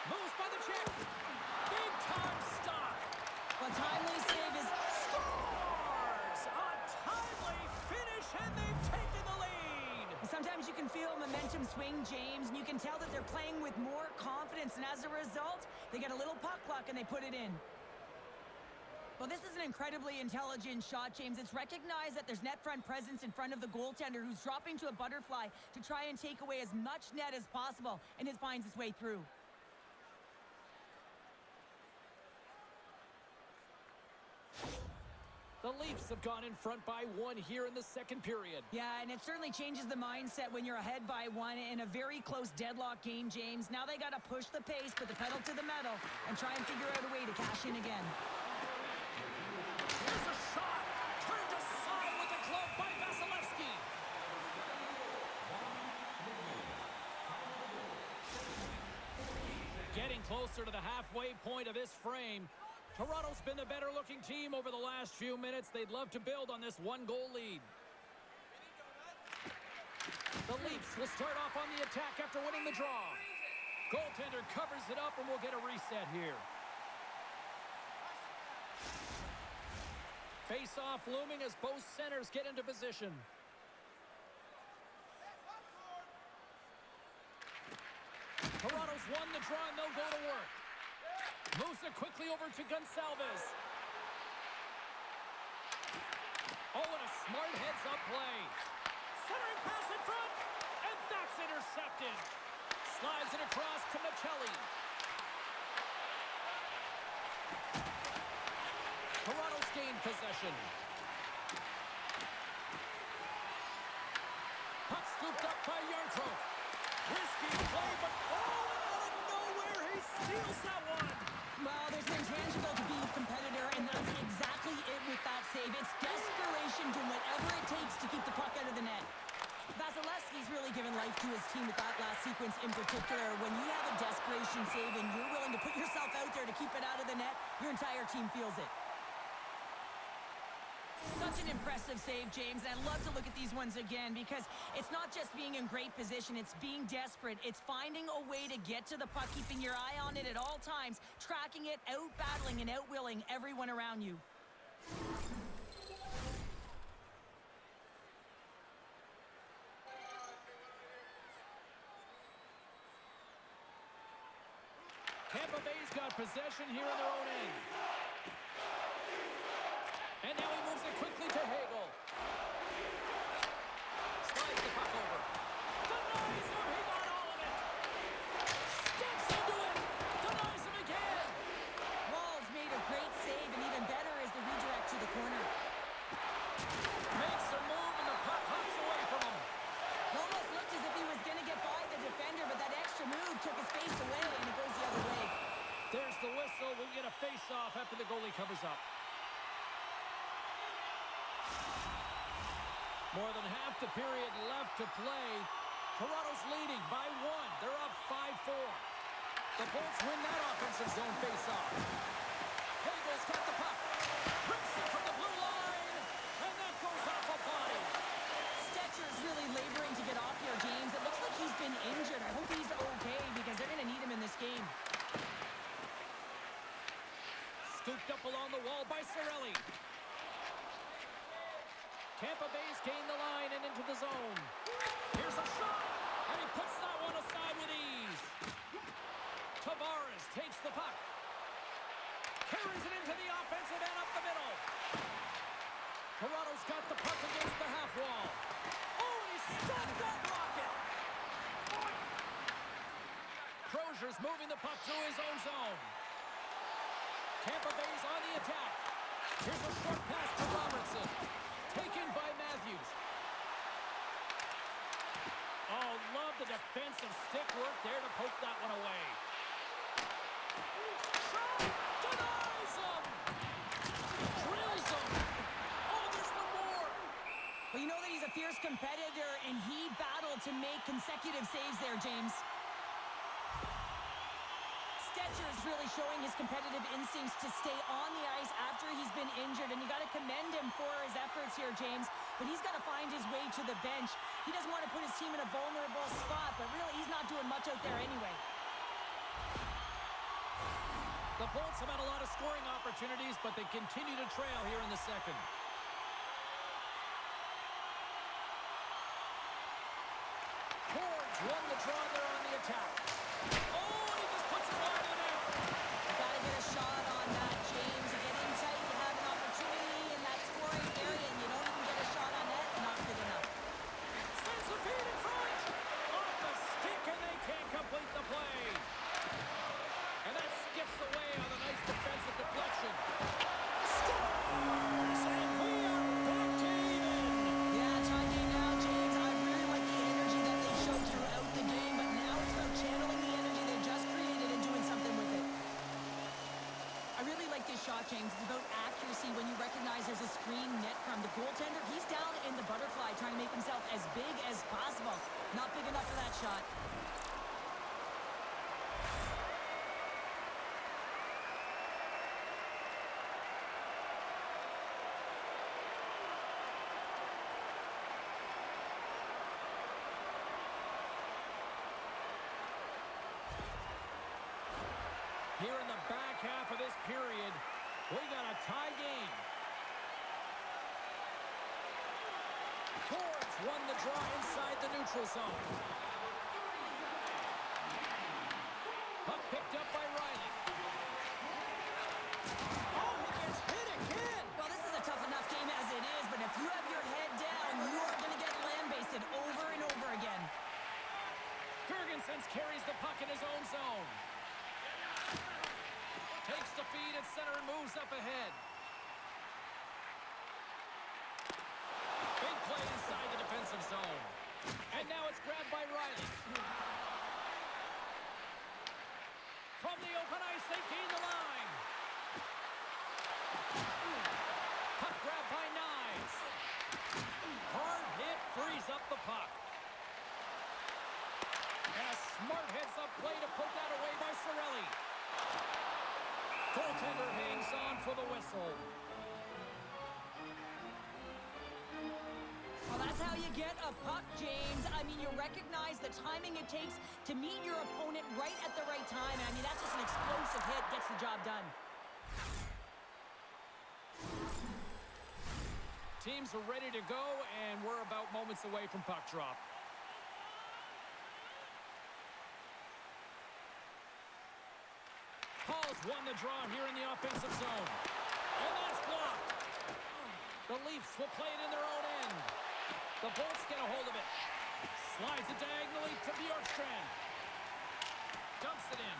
Moves by the check. Big time stop. Well, timely save is Scores! A timely finish, and they've taken the lead. sometimes you can feel momentum swing, James, and you can tell that they're playing with more confidence, and as a result, they get a little puck luck and they put it in. Well, this is an incredibly intelligent shot, James. It's recognized that there's net front presence in front of the goaltender who's dropping to a butterfly to try and take away as much net as possible, and it finds its way through. The Leafs have gone in front by one here in the second period. Yeah, and it certainly changes the mindset when you're ahead by one in a very close deadlock game, James. Now they got to push the pace, put the pedal to the metal, and try and figure out a way to cash in again. Here's a shot. Turned aside with the glove by Vasilevsky. Getting closer to the halfway point of this frame. Toronto's been the better-looking team over the last few minutes. They'd love to build on this one-goal lead. The Leafs will start off on the attack after winning the draw. Goaltender covers it up, and we'll get a reset here. Face-off looming as both centers get into position. Toronto's won the draw, and they'll go to work. Moves it quickly over to Gonsalves. Oh, and a smart heads-up play. Centering pass in front, and that's intercepted. Slides it across to Michelli. Toronto's gained possession. Puck scooped up by Yarncroke. Risky play, but oh, and out of nowhere, he steals that one. Well, there's an intangible to being a competitor, and that's exactly it with that save. It's desperation, doing whatever it takes to keep the puck out of the net. Vasilevsky's really given life to his team with that last sequence in particular. When you have a desperation save and you're willing to put yourself out there to keep it out of the net, your entire team feels it. Such an impressive save, James, and I love to look at these ones again because it's not just being in great position, it's being desperate. It's finding a way to get to the puck, keeping your eye on it at all times, tracking it, out-battling and out-willing everyone around you. Tampa Bay's got possession here in their own end. And now he moves it quickly to Hagel. Slides the puck over. Denies him. He got all of it. Steps into it. Denies him again. Wall's made a great save, and even better is the redirect to the corner. Makes a move, and the puck hops away from him. It almost looked as if he was going to get by the defender, but that extra move took his face away, and it goes the other way. There's the whistle. We'll get a face-off after the goalie covers up. More than half the period left to play. Toronto's leading by one. They're up 5-4. The Bolts win that offensive zone face-off. Hagel's got the puck. Rips it from the blue line. And that goes off a body. Stetcher's really laboring to get off here, James. It looks like he's been injured. I hope he's okay because they're going to need him in this game. Scooped up along the wall by Cirelli. Tampa Bay's gained the line and into the zone. Here's a shot, and he puts that one aside with ease. Tavares takes the puck. Carries it into the offensive end up the middle. Toronto's got the puck against the half wall. Oh, and he stopped that rocket. Crozier's moving the puck through his own zone. Tampa Bay's on the attack. Here's a short pass to Robertson. Taken by Matthews. Oh, love the defensive stick work there to poke that one away. Shot! Denies him! Drills him! Oh, there's one more! Well, you know that he's a fierce competitor, and he battled to make consecutive saves there, James. Stetcher is really showing his competitive instincts to stay on the ice after he's been injured, and you got to commend him for his efforts here, James. But he's got to find his way to the bench. He doesn't want to put his team in a vulnerable spot, but really he's not doing much out there anyway. The Bolts have had a lot of scoring opportunities, but they continue to trail here in the second. Horns won the draw there on the attack. Oh, and he just puts it wide in the net. You got to get a shot on that, James. You get in tight, you have an opportunity in that scoring area, and you don't even get a shot on net. Not good enough. Sends the feed in front. Off the stick, and they can't complete the play. And that skips away on a nice defensive deflection. Scores! And we are back to even. Yeah, tie game now, James. I really like the energy that they showed throughout the game, but now it's about channeling the energy they just created and doing something with it. I really like this shot, James. It's about accuracy when you recognize there's a screen net from the goaltender. He's down in the butterfly trying to make himself as big as possible. Not big enough for that shot. Here in the back half of this period, we got a tie game. Horns won the draw inside the neutral zone. Puck picked up by Riley. Oh, he gets hit again. Well, this is a tough enough game as it is, but if you have your head down, you are going to get lambasted over and over again. Gergensen carries the puck in his own zone. Takes the feed at center and moves up ahead. Big play inside the defensive zone. And now it's grabbed by Riley. From the open ice, they gain the line. Puck grabbed by Knies. Hard hit frees up the puck. And a smart heads-up play to put that away by Cirelli. Goaltender hangs on for the whistle. Well, that's how you get a puck, James. I mean, you recognize the timing it takes to meet your opponent right at the right time. I mean, that's just an explosive hit, gets the job done. Teams are ready to go, and we're about moments away from puck drop. Hall's won the draw here in the offensive zone. And that's blocked. The Leafs will play it in their own end. The Bolts get a hold of it. Slides it diagonally to Bjorkstrand. Dumps it in.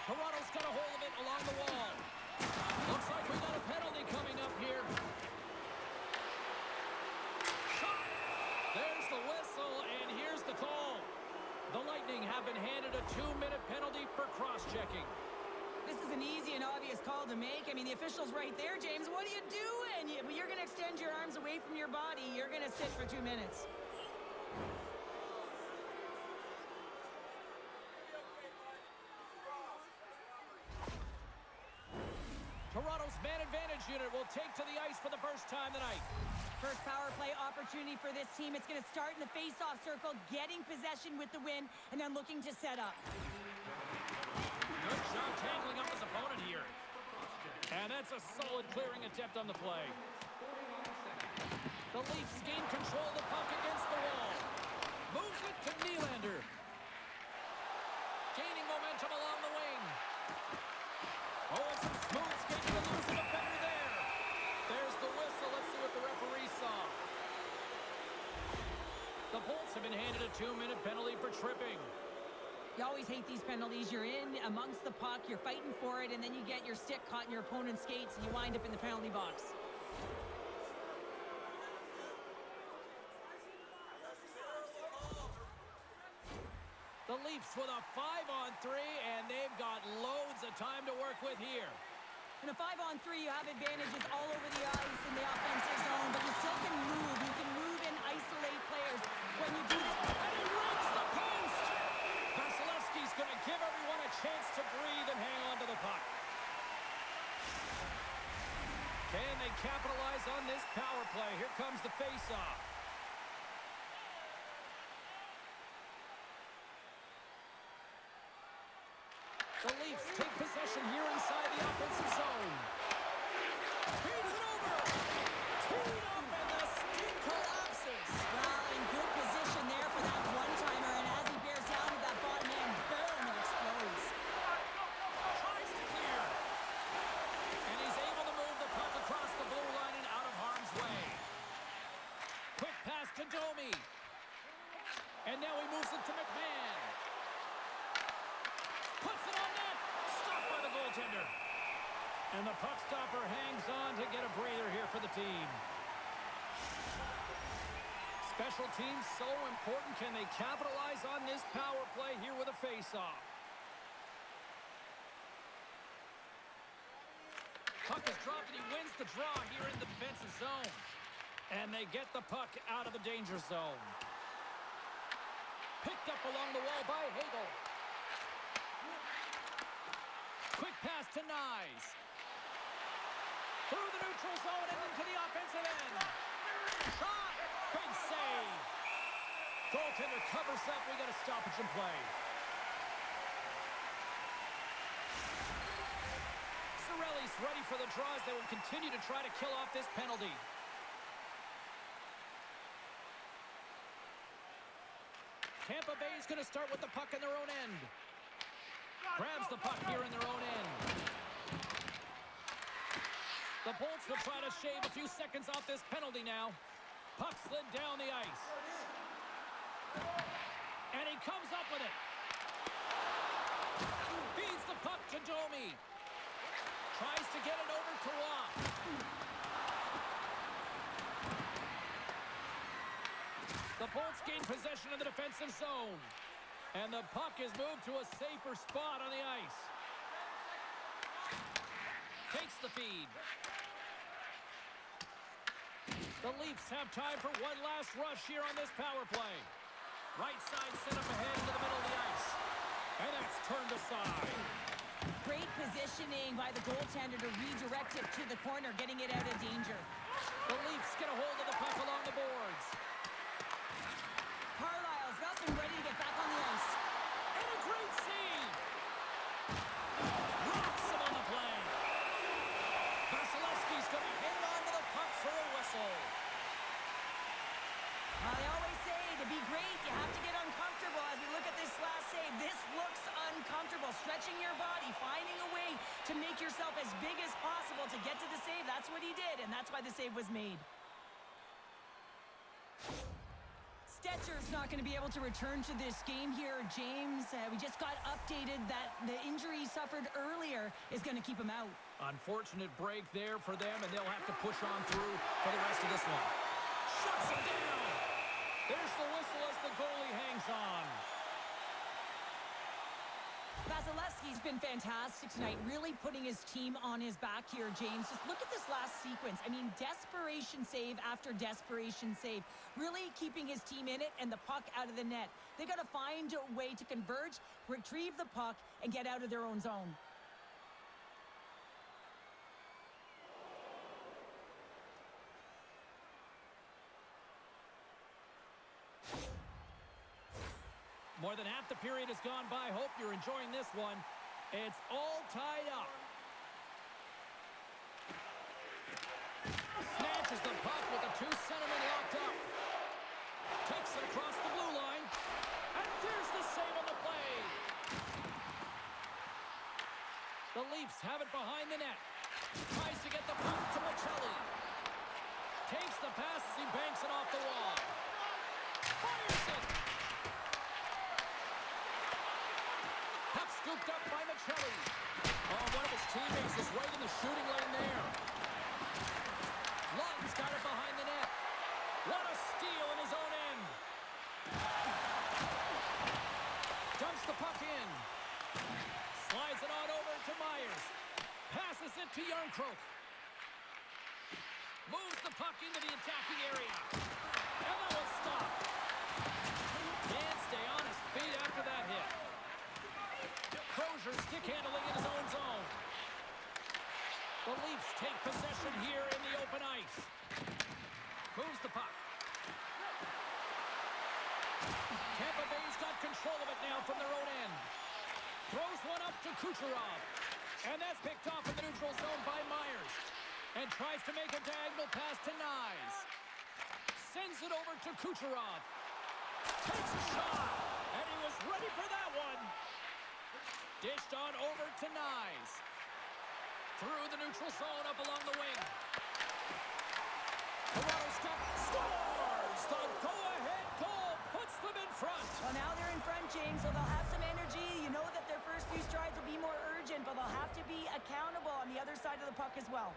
Toronto's got a hold of it along the wall. Looks like we got a penalty coming up here. Shot! There's the whistle, and here's the call. The Lightning have been handed a 2-minute penalty for cross-checking. This is an easy and obvious call to make. I mean, the official's right there, James. What are you doing? You're going to extend your arms away from your body. You're going to sit for 2 minutes. Toronto's man advantage unit will take to the ice for the first time tonight. First power play opportunity for this team. It's going to start in the face-off circle, getting possession with the win, and then looking to set up. Good job tangling up his opponent here. And that's a solid clearing attempt on the play. The Leafs gain control of the puck against the wall. Moves it to Nylander. Gaining momentum along the wing. Oh, and some smooth skating to lose the defender there. There's the whistle. Let's see what the referee saw. The Bolts have been handed a 2-minute penalty for tripping. You always hate these penalties. You're in amongst the puck, you're fighting for it, and then you get your stick caught in your opponent's skates, and you wind up in the penalty box. The Leafs with a 5-on-3, and they've got loads of time to work with here. In a 5-on-3, you have advantages all over the ice in the offensive zone, but you still can move. You can move and isolate players when you do this. And he rings the post! Vasilevsky's going to give everyone a chance to breathe and hang on to the puck. Can they capitalize on this power play? Here comes the face-off. The Leafs take possession here inside the offensive zone. Feeds it over. Teed up, and the stick collapses. Well, in good position there for that one-timer, and as he bears down to that bottom end, boom, it explodes. Tries to clear. And he's able to move the puck across the blue line and out of harm's way. Quick pass to Domi. And now he moves it to McMahon. Puts it on net. Stopped by the goaltender. And the puck stopper hangs on to get a breather here for the team. Special teams so important. Can they capitalize on this power play here with a face-off? Puck is dropped and he wins the draw here in the defensive zone. And they get the puck out of the danger zone. Picked up along the wall by Hagel. Quick pass to Nyes. Through the neutral zone and into the offensive end. Shot! Big save. Goaltender covers up. We got a stoppage in play. Cirelli's ready for the draws. They will continue to try to kill off this penalty. Tampa Bay is going to start with the puck in their own end. Grabs the puck here in their own end. The Bolts will try to shave a few seconds off this penalty now. Puck slid down the ice. And he comes up with it. Feeds the puck to Domi. Tries to get it over to Rock. The Bolts gain possession of the defensive zone. And the puck is moved to a safer spot on the ice. Takes the feed. The Leafs have time for one last rush here on this power play. Right side set up ahead into the middle of the ice. And that's turned aside. Great positioning by the goaltender to redirect it to the corner, getting it out of danger. The Leafs get a hold of the puck along the boards. Carlisle's got them ready to get back on the ice. And a great save. Rocks him on the play. Vasilevsky's going to hang on to the puck for a whistle. They always say to be great, you have to get uncomfortable. As we look at this last save, this looks uncomfortable. Stretching your body, finding a way to make yourself as big as possible to get to the save. That's what he did, and that's why the save was made. Stetcher's not going to be able to return to this game here, James. We just got updated that the injury he suffered earlier is going to keep him out. Unfortunate break there for them, and they'll have to push on through for the rest of this one. Shuts him down. There's the whistle as the goalie hangs on. Vasilevsky's been fantastic tonight, really putting his team on his back here, James. Just look at this last sequence. I mean, desperation save after desperation save. Really keeping his team in it and the puck out of the net. They got to find a way to converge, retrieve the puck, and get out of their own zone. More than half the period has gone by. Hope you're enjoying this one. It's all tied up. Snatches the puck with a 2 cm Takes the pass as he banks it off the wall. Fires it. Puck scooped up by Michelli. Oh, one of his teammates is right in the shooting lane there. Lawton's got it behind the net. What a steal in his own end. Dumps the puck in. Slides it on over to Myers. Passes it to Yarncroke. Moves the puck into the attacking area. And that one's stopped. Can't stay on his feet after that hit. Crozier stick handling in his own zone. The Leafs take possession here in the open ice. Moves the puck. Tampa Bay's got control of it now from their own end. Throws one up to Kucherov. And that's picked off in the neutral zone by Myers. And tries to make a diagonal pass to Nyes. Sends it over to Kucherov. Takes a shot. And he was ready for that one. Dished on over to Nyes. Through the neutral zone up along the wing. Toronto scores! The go-ahead goal puts them in front. Well, now they're in front, James, so they'll have some energy. You know that their first few strides will be more urgent, but they'll have to be accountable on the other side of the puck as well.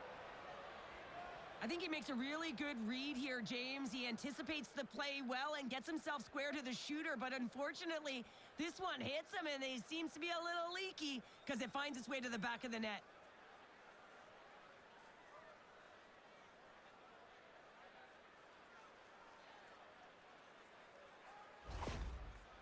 I think he makes a really good read here, James. He anticipates the play well and gets himself square to the shooter, but unfortunately, this one hits him, and he seems to be a little leaky because it finds its way to the back of the net.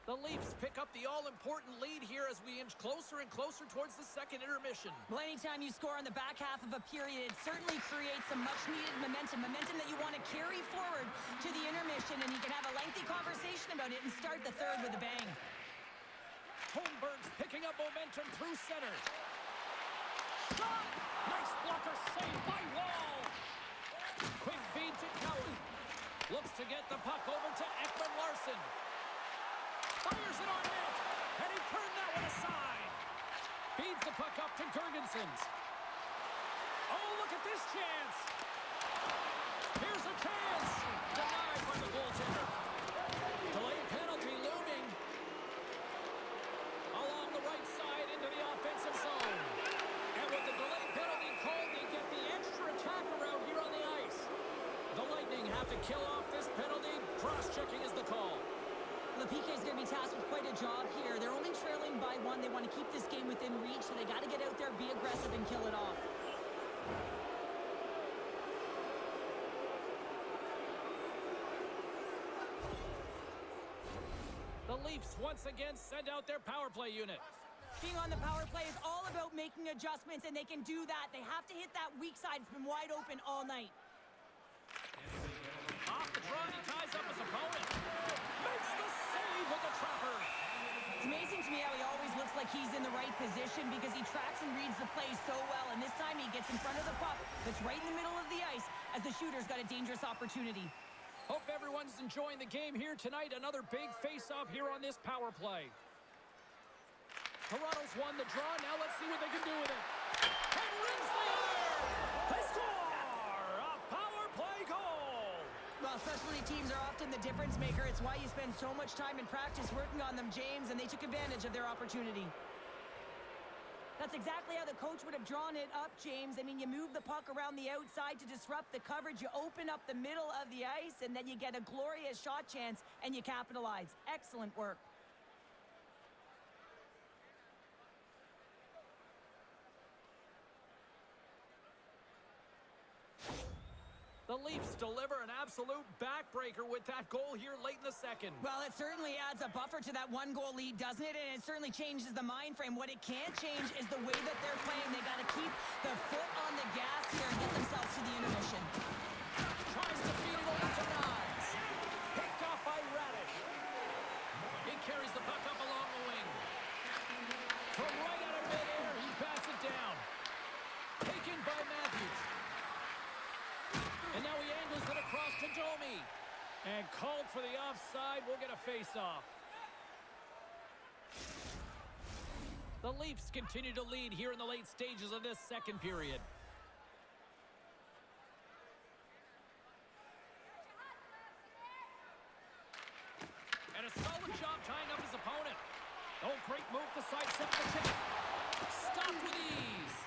The Leafs pick up the all-important lead here as we inch closer and closer towards the second intermission. Well, anytime you score on the back half of a period, it certainly creates some much-needed momentum that you want to carry forward to the intermission, and you can have a lengthy conversation about it and start the third with a bang. Holmberg's picking up momentum through center. Shot! Nice blocker save by Wall. Quick feed to Cowan. Looks to get the puck over to Ekman-Larsson. Fires it on net, and he turned that one aside. Feeds the puck up to Girgensons. Oh, look at this chance. Here's a chance. Denied by the goaltender. Delayed penalty looming. Along the right side into the offensive zone. And with the delayed penalty called, they get the extra attacker out here on the ice. The Lightning have to kill off this penalty. Cross-checking is the call. The PK is going to be tasked with quite a job here. They're only trailing by one. They want to keep this game within reach, so they got to get out there, be aggressive, and kill it off. The Leafs once again send out their power play unit. Being on the power play is all about making adjustments, and they can do that. They have to hit that weak side. It's been wide open all night. Off the draw, he ties up his opponent. Makes the save with the trapper. It's amazing to me how he always looks like he's in the right position because he tracks and reads the play so well. And this time he gets in front of the puck that's right in the middle of the ice as the shooter's got a dangerous opportunity. Hope everyone's enjoying the game here tonight. Another big face-off here on this power play. Toronto's won the draw. Now let's see what they can do with it. And rings the air. They score! A power play goal! Well, specialty teams are often the difference maker. It's why you spend so much time in practice working on them, James, and they took advantage of their opportunity. That's exactly how the coach would have drawn it up, James. I mean, you move the puck around the outside to disrupt the coverage. You open up the middle of the ice, and then you get a glorious shot chance, and you capitalize. Excellent work. The Leafs deliver an absolute backbreaker with that goal here late in the second. Well, it certainly adds a buffer to that one-goal lead, doesn't it? And it certainly changes the mind frame. What it can't change is the way that they're playing. They got to keep the foot on the gas here and get themselves to the intermission. Tries to feed it over to Nyes. Picked off by Radish. He carries the puck up along the wing. From right out of midair, he bats it down. Taken by Matthews. And now he angles it across to Domi. And called for the offside. We'll get a face-off. The Leafs continue to lead here in the late stages of this second period. Oh, great move to sidestep the kick. Stop with ease.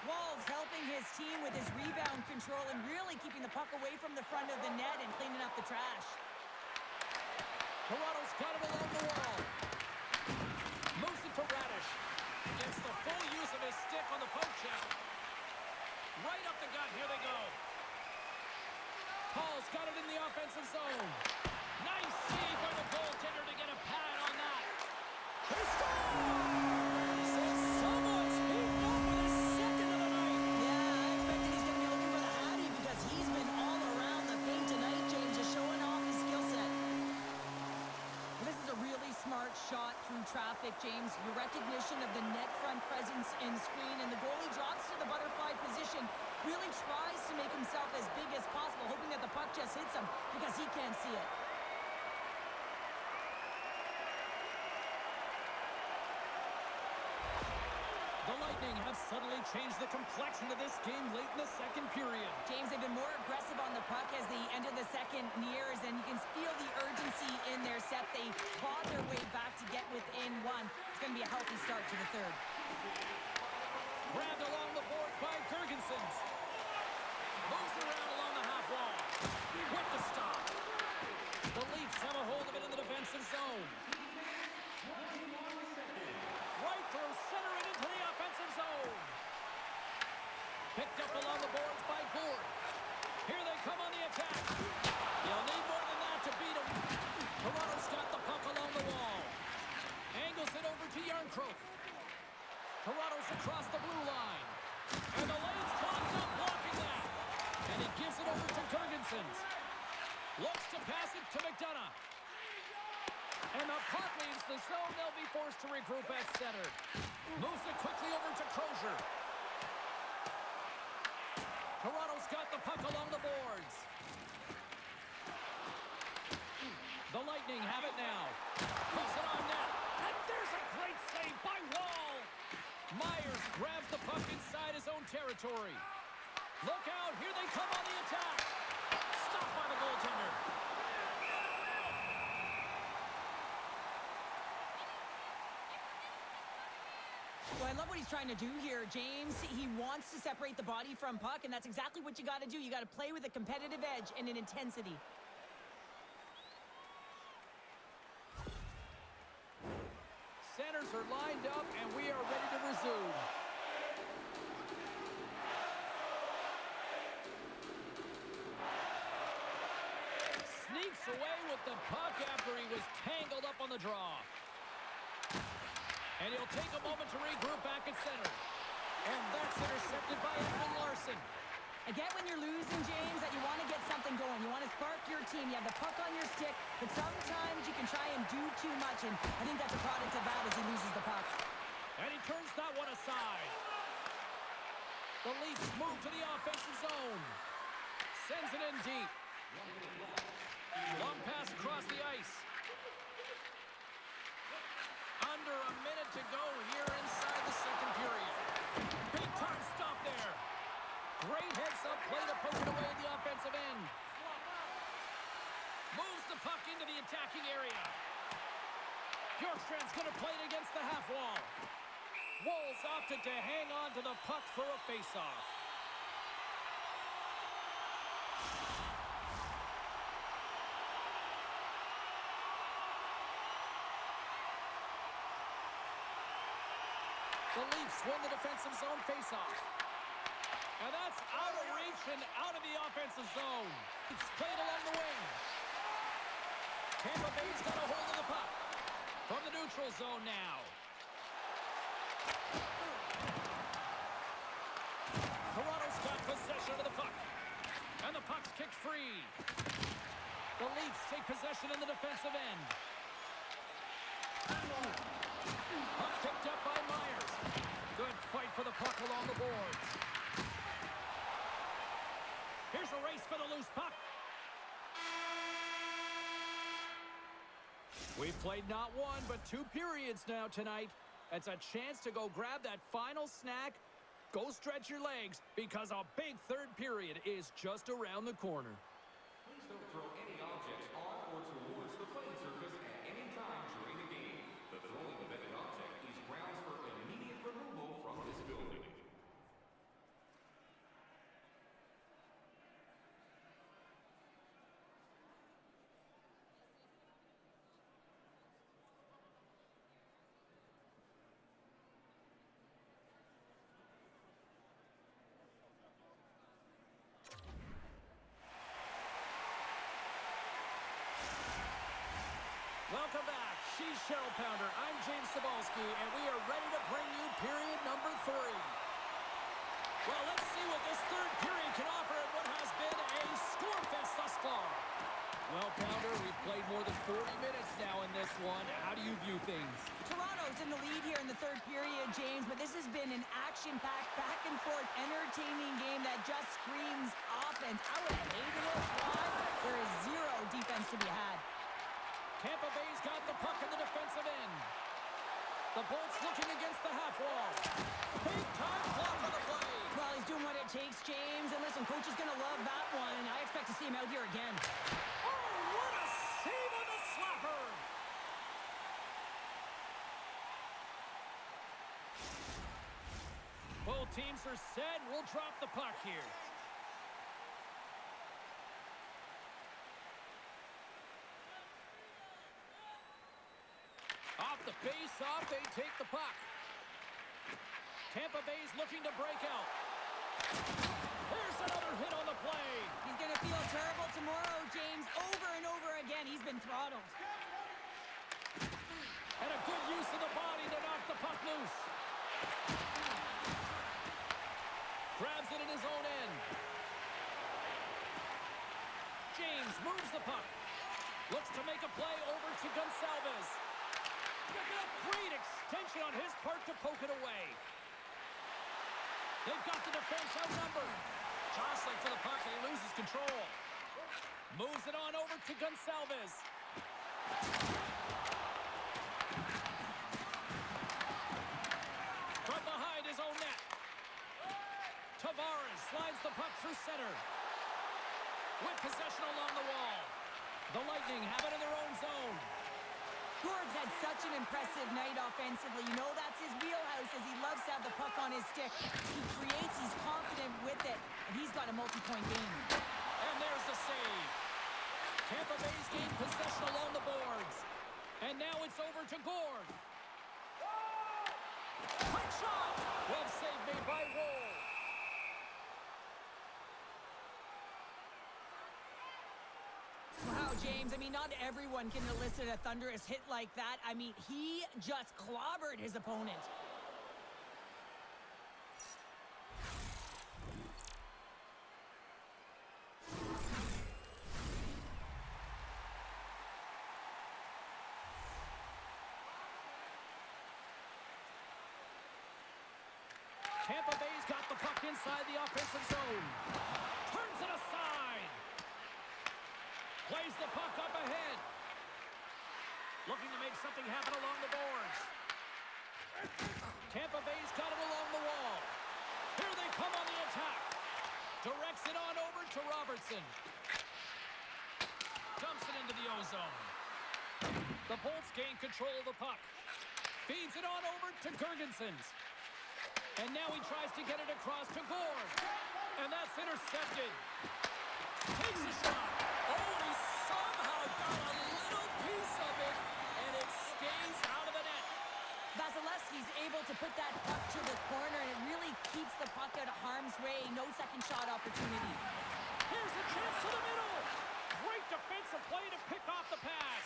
Wolves helping his team with his rebound control and really keeping the puck away from the front of the net and cleaning up the trash. Toronto's got it along the wall. Moves it to Radish. Gets the full use of his stick on the poke check. Right up the gut. Here they go. Paul's got it in the offensive zone. Nice save by the goaltender to get a pad on that. He scores! And someone's heating up with his second of the night. Yeah, I expected he's going to be looking for the Hattie because he's been all around the paint tonight, James, just showing off his skill set. This is a really smart shot through traffic, James. Your recognition of the net front presence and screen, and the goalie drops to the butterfly position, really tries to make himself as big as possible, hoping that the puck just hits him because he can't see it. The Lightning have suddenly changed the complexion of this game late in the second period. James, they've been more aggressive on the puck as the end of the second nears, and you can feel the urgency in their set. They claw their way back to get within one. It's going to be a healthy start to the third. Grabbed along the boards by Gergensons. Moves around along the half wall. With the stop. The Leafs have a hold of it in the defensive zone. Right through center and into the offensive zone. Picked up along the boards by Gourde. Here they come on the attack. You'll need more than that to beat them. Toronto's got the puck along the wall. Angles it over to Yarncroke. Toronto's across the blue line. And the lane's clogged up, blocking that. And he gives it over to Gergensons. Looks to pass it to McDonough. And the puck leaves the zone. They'll be forced to regroup at center. Moves it quickly over to Crozier. Toronto's got the puck along the boards. The Lightning have it now. Puts it on net. And there's a great save by Wall. Myers grabs the puck inside his own territory. Look out. Here they come on the attack. Stopped by the goaltender. Well, I love what he's trying to do here, James. He wants to separate the body from puck, and that's exactly what you got to do. You got to play with a competitive edge and an intensity. Centers are lined up, and we are ready to resume. Sneaks away with the puck after he was tangled up on the draw. And he'll take a moment to regroup back at center. And that's intercepted by Edwin Larson. I get when you're losing, James, that you want to get something going. You want to spark your team. You have the puck on your stick, but sometimes you can try and do too much, and I think that's a product of that as he loses the puck. And he turns that one aside. The Leafs move to the offensive zone. Sends it in deep. Long pass across the ice. Under a minute to go here inside the second period. Big time stop there. Great heads-up play to poke it away at the offensive end. Moves the puck into the attacking area. Bjorkstrand's going to play it against the half wall. Wolves opted to hang on to the puck for a face-off. The Leafs win the defensive zone face-off. And that's out of reach and out of the offensive zone. It's played along the wing. Tampa Bay's got a hold of the puck. From the neutral zone now. Toronto's got possession of the puck. And the puck's kicked free. The Leafs take possession in the defensive end. Puck picked up by Myers. Good fight for the puck along the boards. Here's a race for the loose puck. We've played not one, but 2 periods now tonight. It's a chance to go grab that final snack. Go stretch your legs, because a big third period is just around the corner. Please don't throw any objects on or towards the playing surface at any time during the game. The throwing event Welcome back. She's Cheryl Pounder. I'm James Cebulski, and we are ready to bring you period number 3. Well, let's see what this third period can offer in what has been a score fest thus far. Well, Pounder, we've played more than 40 minutes now in this one. How do you view things? Toronto's in the lead here in the third period, James, but this has been an action-packed, back-and-forth, entertaining game that just screams offense. I would have hated it. Why? There is zero defense to be had. Tampa Bay's got the puck in the defensive end. The Bolts looking against the half wall. Big-time block on the play. Well, he's doing what it takes, James. And listen, coach is going to love that one, and I expect to see him out here again. Oh, what a save on the slapper. Both teams are set. We'll drop the puck here. Off the face-off, they take the puck. Tampa Bay's looking to break out. Here's another hit on the play. He's going to feel terrible tomorrow, James. Over and over again, he's been throttled. And a good use of the body to knock the puck loose. Grabs it in his own end. James moves the puck. Looks to make a play over to Gonçalves. Great extension on his part to poke it away. They've got the defense outnumbered. Jostling for the puck, and he loses control. Moves it on over to Gonçalves. From behind his own net. Tavares slides the puck through center. With possession along the wall. The Lightning have it in their own zone. Gord's had such an impressive night offensively. You know that's his wheelhouse, as he loves to have the puck on his stick. He creates, he's confident with it, and he's got a multi-point game. And there's the save. Tampa Bay's gained possession along the boards. And now it's over to Gord. Quick shot! Well saved made by Woll. Wow, James, I mean, not everyone can elicit a thunderous hit like that. I mean, he just clobbered his opponent. Tampa Bay's got the puck inside the offensive zone. Turns it aside. Plays the puck up ahead. Looking to make something happen along the boards. Tampa Bay's got it along the wall. Here they come on the attack. Directs it on over to Robertson. Dumps it into the ozone. The Bolts gain control of the puck. Feeds it on over to Girgensons. And now he tries to get it across to Gord. And that's intercepted. Takes a shot. Oh, he somehow got a little piece of it, and it stays out of the net. Vasilevsky's able to put that puck to the corner, and it really keeps the puck out of harm's way. No second shot opportunity. Here's a chance to the middle. Great defensive play to pick off the pass.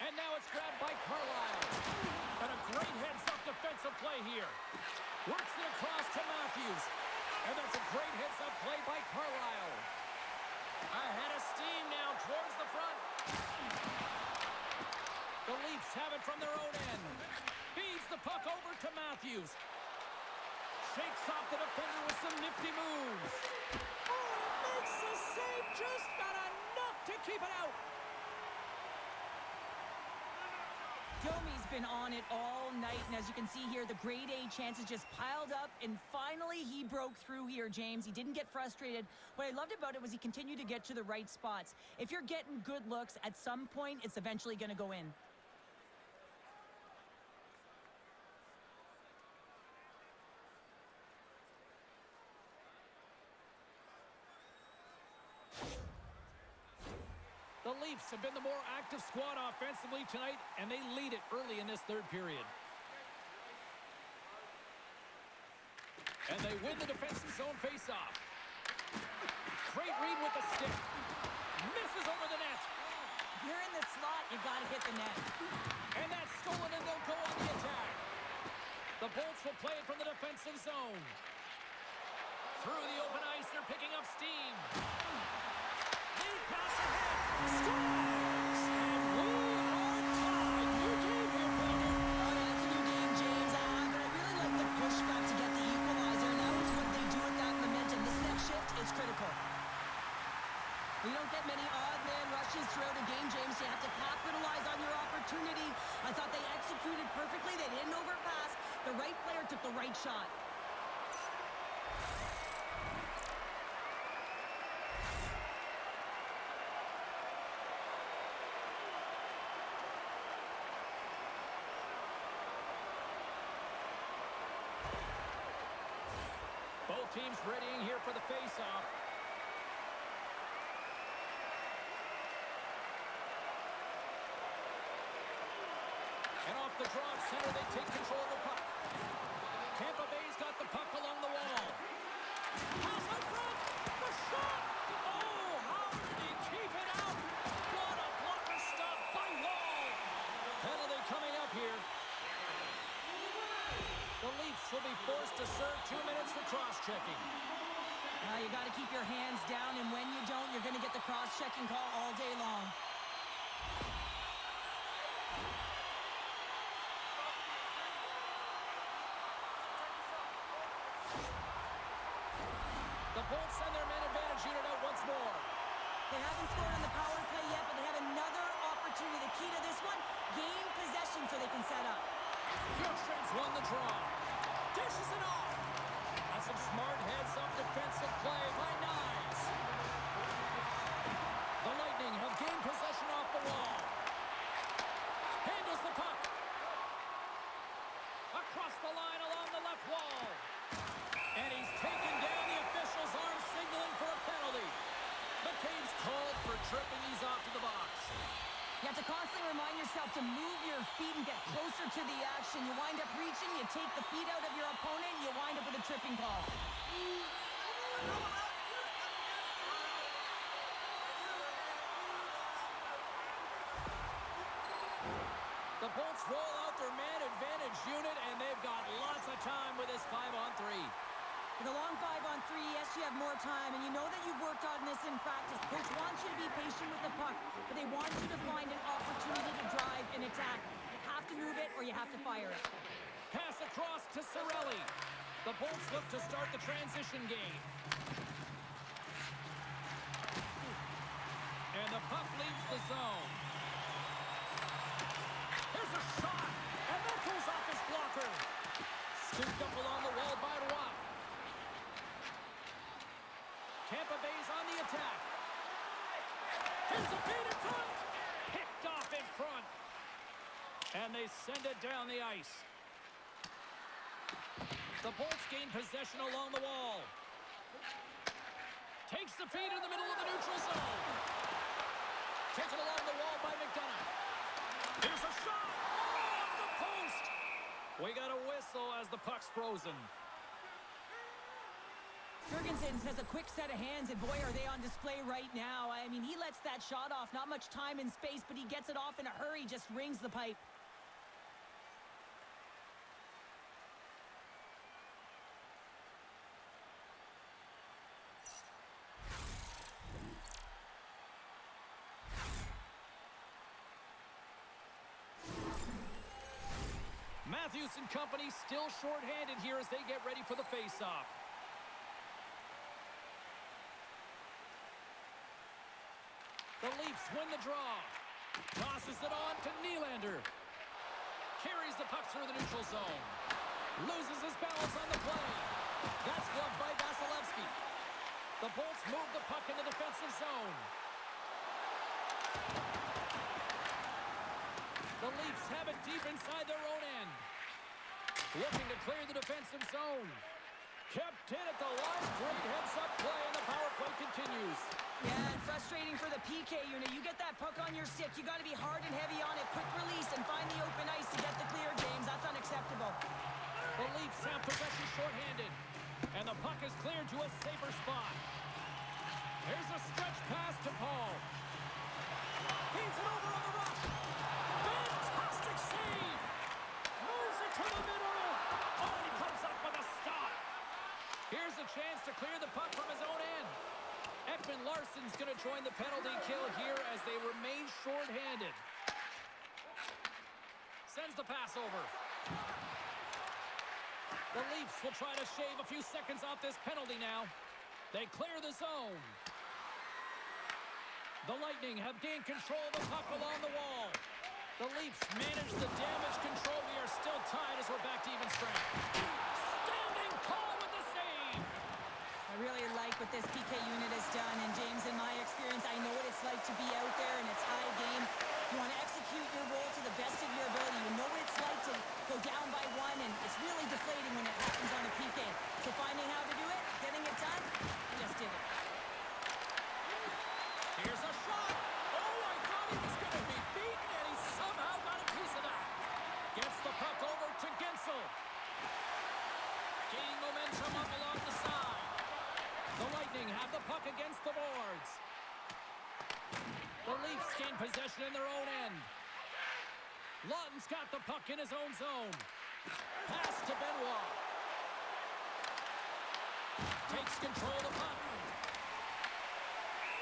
And now it's grabbed by Carlisle. And a great heads-up defensive play here. Works it across to Matthews. And that's a great heads-up play by Carlisle. Ahead of steam now towards the front. The Leafs have it from their own end. Feeds the puck over to Matthews. Shakes off the defender with some nifty moves. Oh, makes the save, just not enough to keep it out. Domi's been on it all night, and as you can see here, the grade A chances just piled up, and finally he broke through here, James. He didn't get frustrated. What I loved about it was he continued to get to the right spots. If you're getting good looks, at some point, it's eventually going to go in. The Leafs have been the more active squad offensively tonight, and they lead it early in this third period. And they win the defensive zone faceoff. Great read with the stick. Misses over the net. you're in the slot, you got to hit the net. And that's stolen, and they'll go on the attack. The Bolts will play it from the defensive zone. Through the open ice, they're picking up steam. Lead pass ahead. Scores! And we are tied. New game here, Brandon. Oh, yeah, it's a new game, James. But I really like the pushback to get the equalizer. Now it's what they do with that momentum. This next shift is critical. You don't get many odd man rushes throughout a game, James. You have to capitalize on your opportunity. I thought they executed perfectly. They didn't overpass. The right player took the right shot. Both teams readying here for the face-off. And off the draw at center, they take control of the puck. Tampa Bay's got the puck along the wall. Pass out front. The shot. Oh, how did he keep it out? What a blocker stop by Wall. Penalty coming up here. The Leafs will be forced to serve 2 minutes for cross-checking. You got to keep your hands down, and when you don't, you're going to get the cross-checking call all day long. The Bolts send their man advantage unit out once more. They haven't scored on the power play yet, but they have another opportunity. The key to this one, gain possession so they can set up. Bjorkstrand's won the draw. Dishes it off. That's some smart heads-up defensive play by Knies. The Lightning have gained possession off the wall. Handles the puck. Across the line along the left wall. And he's taken down. The official's arm signaling for a penalty. McCabe's called for tripping. He's off to the box. You have to constantly remind yourself to move your feet and get closer to the action. You wind up reaching, you take the feet out of your opponent, and you wind up with a tripping call. The Bolts roll out their man advantage unit, and they've got lots of time with this 5-on-3. With a long 5-on-3, yes, you have more time, and you know that you've worked on this in practice. Coach wants you to be patient with the puck, but they want you to find an opportunity to drive and attack. You have to move it, or you have to fire it. Pass across to Cirelli. The Bolts look to start the transition game. And the puck leaves the zone. There's a shot, and that goes off his blocker. Scooped up along the wall by Rock. Tampa Bay's on the attack. Here's a feed in front. Picked off in front. And they send it down the ice. The Bolts gain possession along the wall. Takes the feed in the middle of the neutral zone. Taken along the wall by McDonough. Here's a shot. Oh, off the post. We got a whistle as the puck's frozen. Jurgensen has a quick set of hands, and boy, are they on display right now. I mean, he lets that shot off. Not much time and space, but he gets it off in a hurry, just rings the pipe. Matthews and company still shorthanded here as they get ready for the face-off. The Leafs win the draw. Tosses it on to Nylander. Carries the puck through the neutral zone. Loses his balance on the play. That's gloved by Vasilevsky. The Bolts move the puck in the defensive zone. The Leafs have it deep inside their own end. Looking to clear the defensive zone. Kept in at the line. Great heads-up play, and the power play continues. Yeah, and frustrating for the PK unit. You get that puck on your stick, you got to be hard and heavy on it. Quick release and find the open ice to get the clear, James. That's unacceptable. The Leafs have possession shorthanded. And the puck is cleared to a safer spot. Here's a stretch pass to Paul. Feeds it over. chance to clear the puck from his own end. Ekman Larsson's going to join the penalty kill here as they remain shorthanded. Sends the pass over. The Leafs will try to shave a few seconds off this penalty now. They clear the zone. The Lightning have gained control of the puck along the wall. The Leafs manage the damage control. We are still tied as we're back to even strength. Standing tall with the save. I really like what this PK unit has done. And James, in my experience, I know what it's like to be out there in a tie game. You want to execute your role to the best of your ability. You know what it's like to go down by one, and it's really deflating when it happens on a PK. So finding how to do it, getting it done, he just did it. Here's a shot. Oh, I thought he was going to be beaten, and he somehow got a piece of that. Gets the puck over to Gensel. Gaining momentum up along the side. The Lightning have the puck against the boards. The Leafs gain possession in their own end. Lawton's got the puck in his own zone. Pass to Benoit. Takes control of the puck.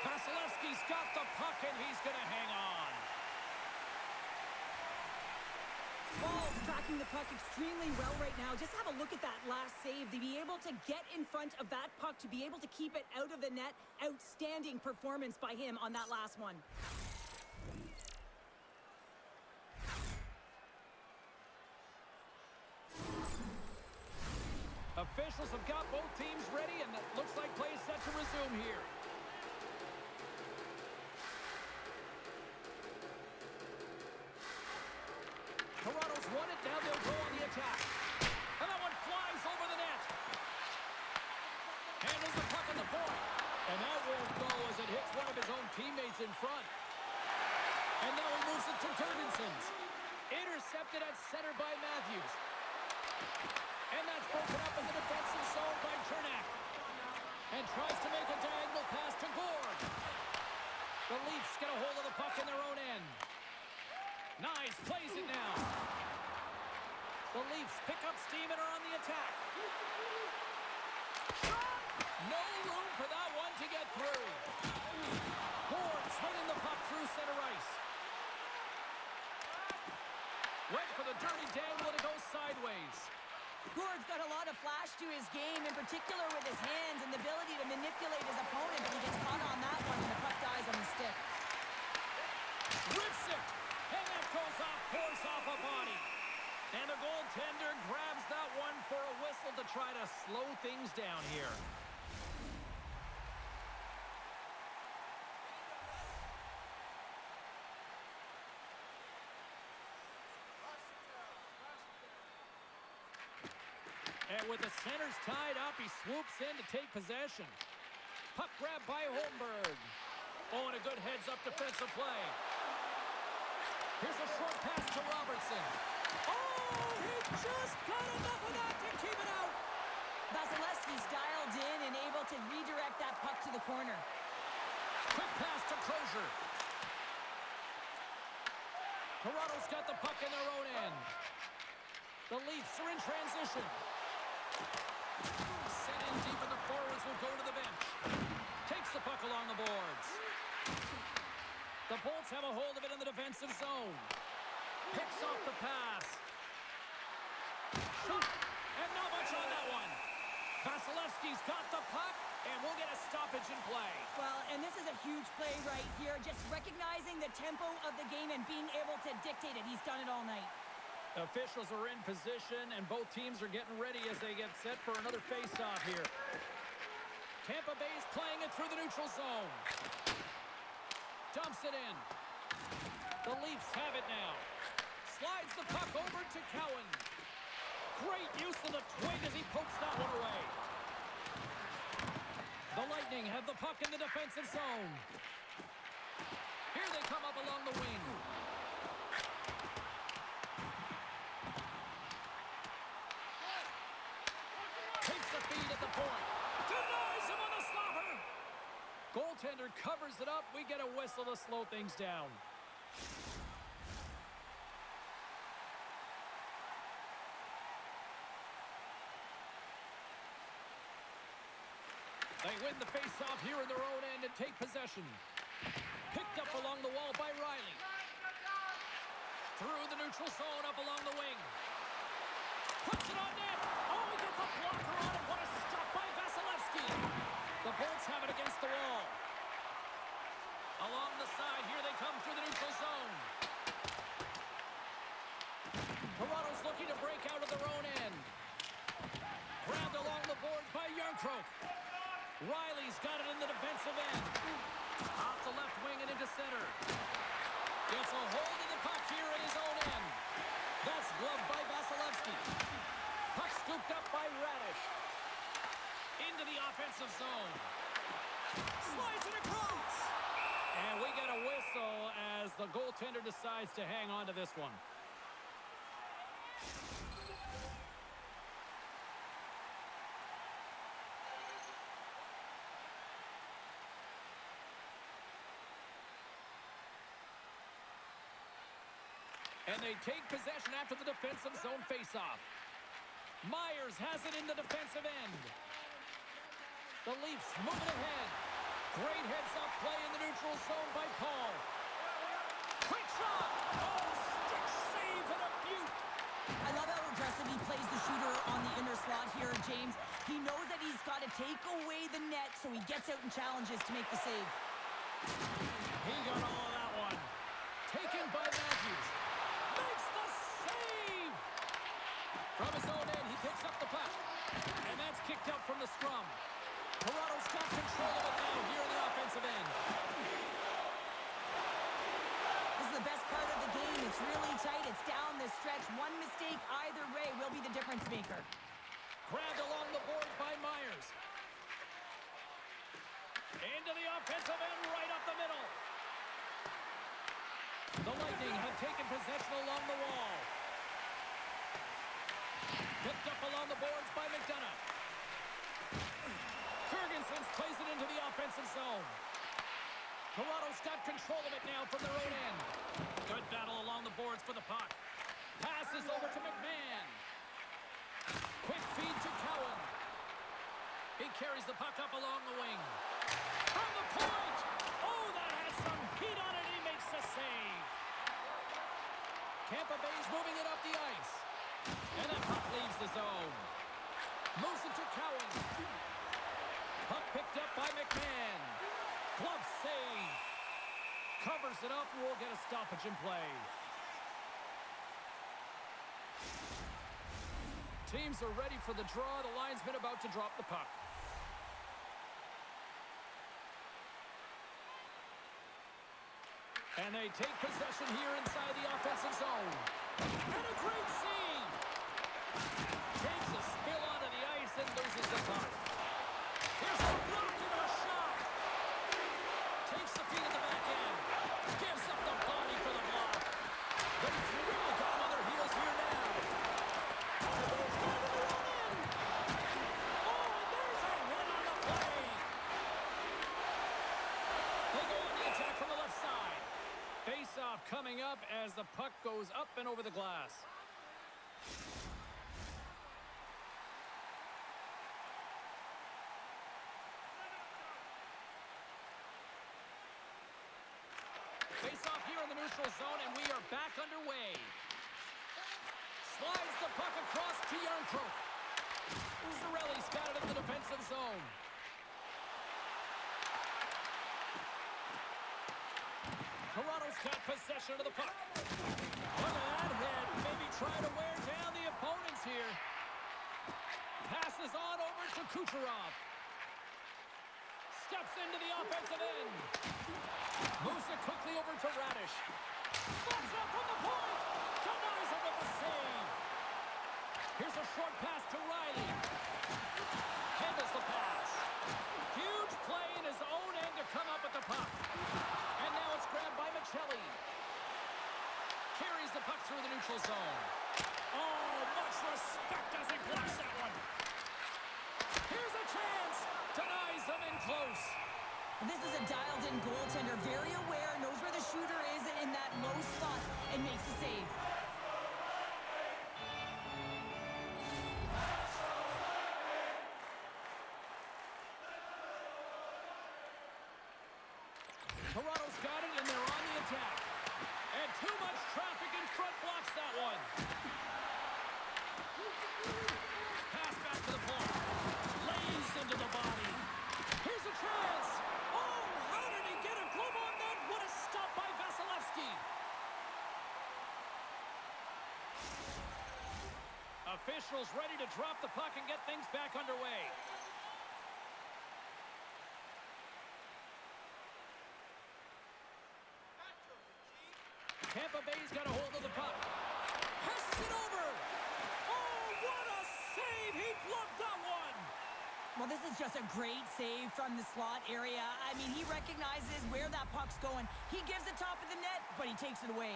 Vasilevsky's got the puck, and he's going to hang on. Ball's tracking the puck extremely well right now. Just have a look at that last save. To be able to get in front of that puck, to be able to keep it out of the net, outstanding performance by him on that last one. Officials have got both teams ready, and it looks like play is set to resume here. Toronto's won it, now they'll go on the attack. And that one flies over the net. Handles the puck on the point. And that won't go as it hits one of his own teammates in front. And now he moves it to Gergensons. Intercepted at center by Matthews. And that's broken up in the defensive zone by Chernak. And tries to make a diagonal pass to Gord. The Leafs get a hold of the puck in their own end. Nice, plays it now. The Leafs pick up steam and are on the attack. Shot! No room for that one to get through. Gord swinging the puck through center ice. Went for the dirty dangle and it goes sideways. Gord's got a lot of flash to his game, in particular with his hands and the ability to manipulate his opponent, but he gets caught on that one and the puck dies on the stick. Rips it! And that goes off, force off a body. And the goaltender grabs that one for a whistle to try to slow things down here. And with the centers tied up, he swoops in to take possession. Puck grab by Holmberg. Oh, and a good heads-up defensive play. Here's a short pass to Robertson. Oh, he just got enough of that to keep it out. Vasilevsky's dialed in and able to redirect that puck to the corner. Quick pass to Crozier. Toronto's got the puck in their own end. The Leafs are in transition. Sent in deep, and the forwards will go to the bench. Takes the puck along the boards. The Bolts have a hold of it in the defensive zone. Picks off the pass. Shot, and not much on that one. Vasilevsky's got the puck, and we'll get a stoppage in play. Well, and this is a huge play right here, just recognizing the tempo of the game and being able to dictate it. He's done it all night. Officials are in position, and both teams are getting ready as they get set for another face-off here. Tampa Bay's playing it through the neutral zone. Dumps it in. The Leafs have it now. Slides the puck over to Cowan. Great use of the twig as he pokes that one away. The Lightning have the puck in the defensive zone. Here they come up along the wing. Takes the feed at the point. Denies him on the slobber. Goaltender covers it up. We get a whistle to slow things down. They win the face-off here in their own end and take possession. Picked up along the wall by Riley. Through the neutral zone, up along the wing. Puts it on net. Oh, he gets a blocker on it. What a stop by Vasilevsky. The Bolts have it against the wall. Along the side, here they come through the neutral zone. Toronto's looking to break out of their own end. Grabbed along the boards by Yarncroke. Riley's got it in the defensive end. Off the left wing and into center. Gets a hold of the puck here in his own end. That's gloved by Vasilevsky. Puck scooped up by Radish. Into the offensive zone. Slides it across. And we get a whistle as the goaltender decides to hang on to this one. And they take possession after the defensive zone faceoff. Myers has it in the defensive end. The Leafs moving ahead. Great heads-up play in the neutral zone by Paul. Quick shot! Oh, stick save and a beaut! I love how aggressive he plays the shooter on the inner slot here, James. He knows that he's got to take away the net, so he gets out and challenges to make the save. He got all of that one. Taken by Matthews. Makes the save! From his own end, he picks up the puck. And that's kicked out from the scrum. Toronto's got control of it now here in the offensive end. This is the best part of the game. It's really tight. It's down the stretch. One mistake either way will be the difference maker. Grabbed along the boards by Myers. Into the offensive end, right up the middle. The Lightning have taken possession along the wall. Picked up along the boards by McDonough. Jurgensen plays it into the offensive zone. Toronto's got control of it now from their own end. Good battle along the boards for the puck. Passes over to McMahon. Quick feed to Cowan. He carries the puck up along the wing. From the point! Oh, that has some heat on it. He makes the save. Tampa Bay's moving it up the ice. And the puck leaves the zone. Moves it to Cowan. Puck picked up by McMahon. Glove save. Covers it up. We'll get a stoppage in play. Teams are ready for the draw. The linesman about to drop the puck. And they take possession here inside the offensive zone. And a great save. Takes a spill onto the ice and loses the puck. Here's a rocket of a shot. Takes the feet at the back end. Gives up the body for the block. But he's really got him on their heels here now. Tampa Bay's got it in their own end. Oh, and there's a hit on the play. They go on the attack from the left side. Face-off coming up as the puck goes up and over the glass. Face-off here in the neutral zone, and we are back underway. Slides the puck across to Yarncroke. Zarelli's got it in the defensive zone. Toronto's got possession of the puck. Look at that hit. Maybe trying to wear down the opponents here. Passes on over to Kucherov. Steps into the offensive end. Moves it quickly over to Radish. Slots up from the point. Denies it with the save. Here's a short pass to Riley. Handles the pass. Huge play in his own end to come up with the puck. And now it's grabbed by Michelli. Carries the puck through the neutral zone. Oh, much respect as he blocks that one. Here's a chance. Denies them in close. This is a dialed-in goaltender, very aware, knows where the shooter is in that low spot, and makes the save. And too much traffic in front blocks that one. Pass back to the point. Lays into the body. Here's a chance. Oh, how did he get a glove on that? What a stop by Vasilevsky. Officials ready to drop the puck and get things back underway. Tampa Bay's got a hold of the puck. Passes it over. Oh, what a save. He blocked that one. Well, this is just a great save from the slot area. I mean, he recognizes where that puck's going. He gives the top of the net, but he takes it away.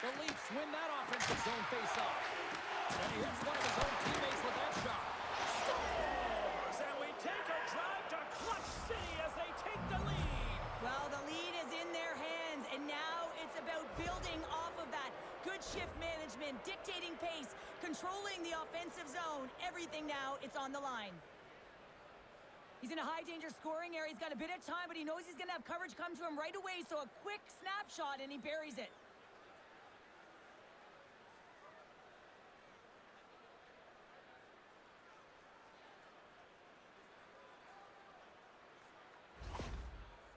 The Leafs win that offensive zone face-off. And he hits one of his own teammates with that shot. Scores! And we take a drive to Clutch City as they take the lead. Well, the lead is in their hands, and now it's about building off of that. Good shift management, dictating pace, controlling the offensive zone. Everything now, it's on the line. He's in a high-danger scoring area. He's got a bit of time, but he knows he's going to have coverage come to him right away, so a quick snapshot, and he buries it.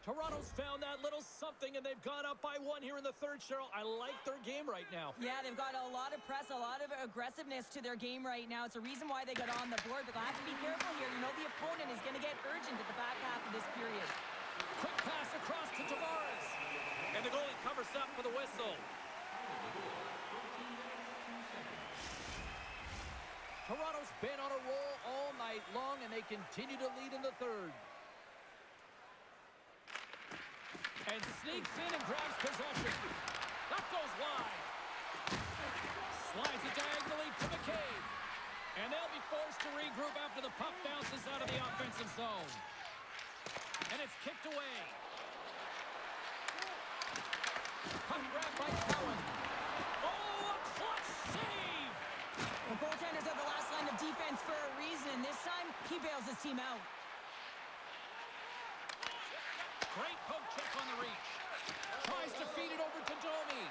Toronto's found that little something, and they've gone up by one here in the third, Cheryl. I like their game right now. Yeah, they've got a lot of press, a lot of aggressiveness to their game right now. It's a reason why they got on the board, but they'll have to be careful here. You know the opponent is going to get urgent at the back half of this period. Quick pass across to Tavares. And the goalie covers up for the whistle. Toronto's been on a roll all night long, and they continue to lead in the third. And sneaks in and grabs possession. That goes wide. Slides it diagonally to McCabe. And they'll be forced to regroup after the puck bounces out of the offensive zone. And it's kicked away. Puck grabbed by Cowan. Oh, a clutch save! The goaltenders are the last line of defense for a reason. This time, he bails his team out. Great poke check on the reach. Tries to feed it over to Domi.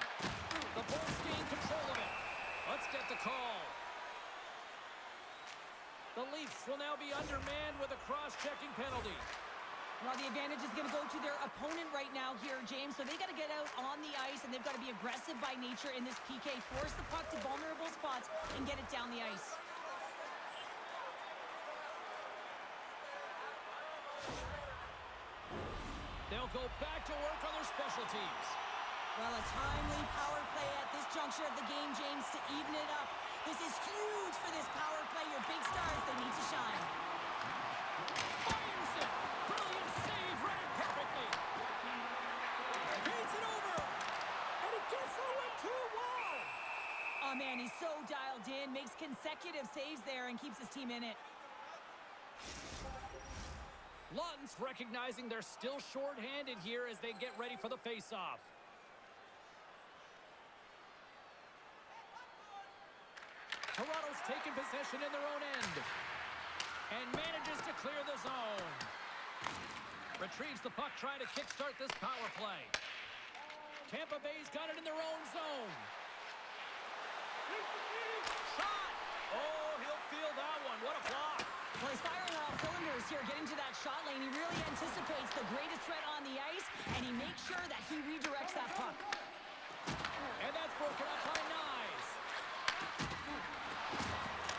The Bulls gain control of it. Let's get the call. The Leafs will now be undermanned with a cross-checking penalty. Well, the advantage is going to go to their opponent right now here, James. So they got to get out on the ice, and they've got to be aggressive by nature in this PK. Force the puck to vulnerable spots and get it down the ice. They'll go back to work on their special teams. Well, a timely power play at this juncture of the game, James, to even it up. This is huge for this power play. Your big stars, they need to shine. Fires it. Brilliant save. Read it perfectly. Beats it over. And it gets away too well. Oh, man, he's so dialed in. Makes consecutive saves there and keeps his team in it. Lawton's recognizing they're still short-handed here as they get ready for the face-off. Toronto's taking possession in their own end and manages to clear the zone. Retrieves the puck, trying to kickstart this power play. Tampa Bay's got it in their own zone. Shot! Oh, he'll feel that one. What a block. Well, he's firing on all cylinders here, getting to that shot lane. He really anticipates the greatest threat on the ice, and he makes sure that he redirects that puck. And that's broken up by Nyes.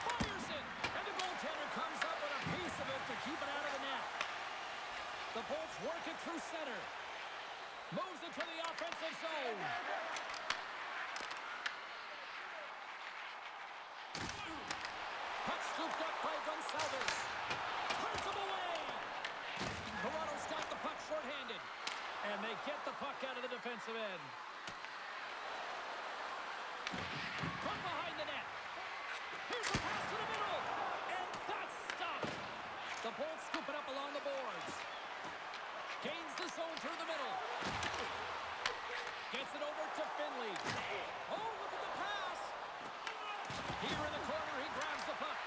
Fires it! And the goaltender comes up with a piece of it to keep it out of the net. The Bolts work it through center. Moves it to the offensive zone. Puck scooped up by Gonçalves. Turns him away. Toronto's got the puck shorthanded. And they get the puck out of the defensive end. From behind the net. Here's a pass to the middle. And that's stopped. The Bolts scoop it up along the boards. Gains the zone through the middle. Gets it over to Finley. Oh, look at the pass. Here in the corner, he grabs the puck.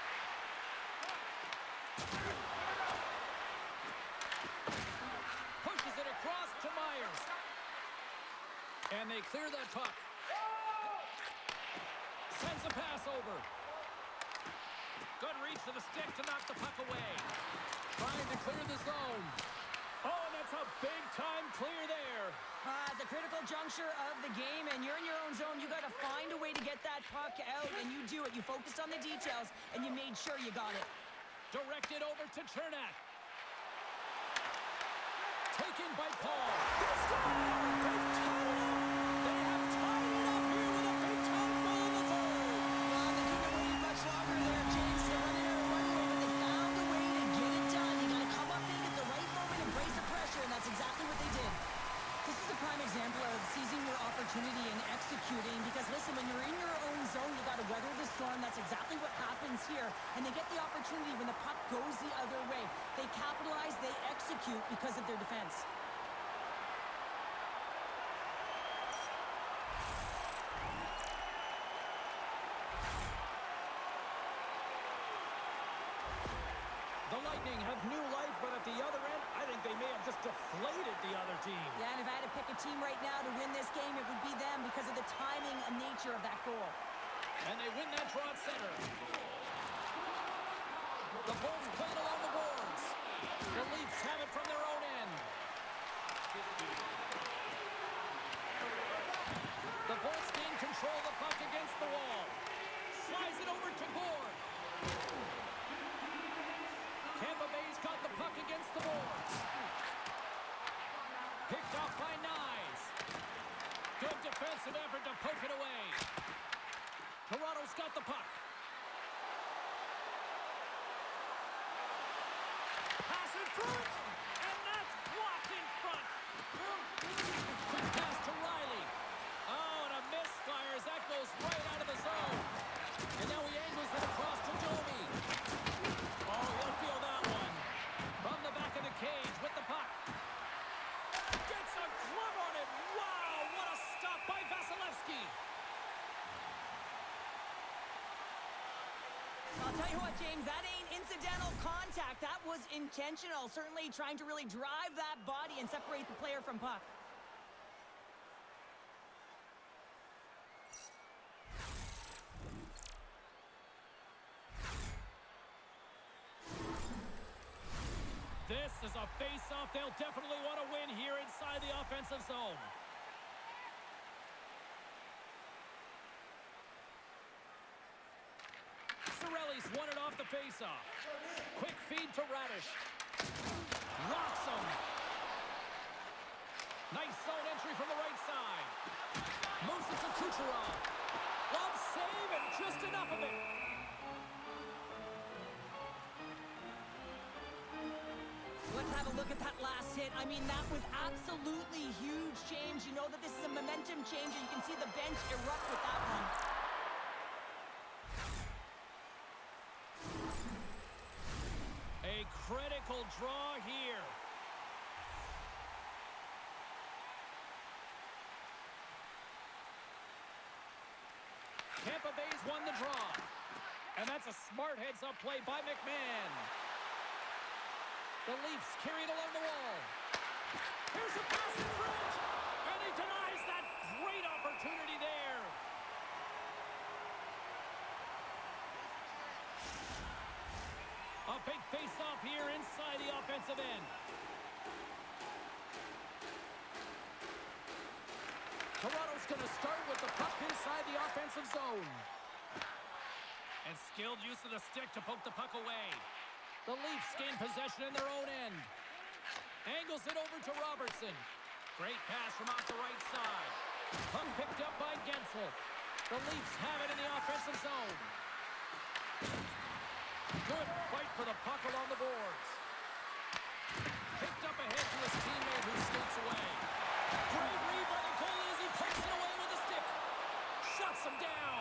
And they clear that puck. Sends a pass over. Good reach to the stick to knock the puck away. Trying to clear the zone. Oh, and that's a big-time clear there. It's a critical juncture of the game, and you're in your own zone. You got to find a way to get that puck out, and you do it. You focused on the details, and you made sure you got it. Directed over to Chernak. Taken by Paul. They've tied it up. They have tied it up here with a big-time goal in the third. Well, they couldn't have waited much longer there, James. They're running out of runway, but they found a way to get it done. You got to come up big at the right moment and brace the pressure, and that's exactly what they did. This is a prime example of seizing your opportunity and executing because, listen, when you're in your own zone, you got to weather the storm. That's exactly what happens here. And they get the opportunity when the puck goes the other way. They capitalize, they execute because of their defense. The Lightning have new life, but at the other end, I think they may have just deflated the other team. Yeah, and if I had to pick a team right now to win this game, it would be them because of the timing and nature of that goal. And they win that draw at center. The Bolts playing along the boards. The Leafs have it from their own end. The Bolts gain control of the puck against the wall. Slides it over to Gore. Tampa Bay's got the puck against the boards. Picked off by Nyes. Good defensive effort to poke it away. Toronto's got the puck. Pass in front, and that's blocked in front. Quick pass to Riley. Oh, and a misfire as that goes right out of the zone. And now he angles it across to Domi. Oh, he'll feel that one. From the back of the cage with the puck. Gets a glove on it. Wow, what a stop by Vasilevsky. I'll tell you what, James, that ain't incidental contact. That was intentional. Certainly trying to really drive that body and separate the player from puck. This is a face-off they'll definitely want to win here inside the offensive zone. Cirelli's won it off the face-off. Quick feed to Radish. Rocks him. Nice zone entry from the right side. Moves it to Kucherov. Glove save and just enough of it. Let's have a look at that last hit. I mean, that was absolutely huge, James. You know that this is a momentum change, and you can see the bench erupt with that one. A critical draw here. Tampa Bay's won the draw. And that's a smart heads-up play by McMahon. The Leafs carried along the wall. Here's a pass in front. And he denies that great opportunity there. A big face-off here inside the offensive end. Toronto's going to start with the puck inside the offensive zone. And skilled use of the stick to poke the puck away. The Leafs gain possession in their own end. Angles it over to Robertson. Great pass from out the right side. Puck picked up by Gensel. The Leafs have it in the offensive zone. Good fight for the puck along the boards. Picked up ahead to his teammate who skates away. Great read by the goalie as he pokes it away with a stick. Shuts him down.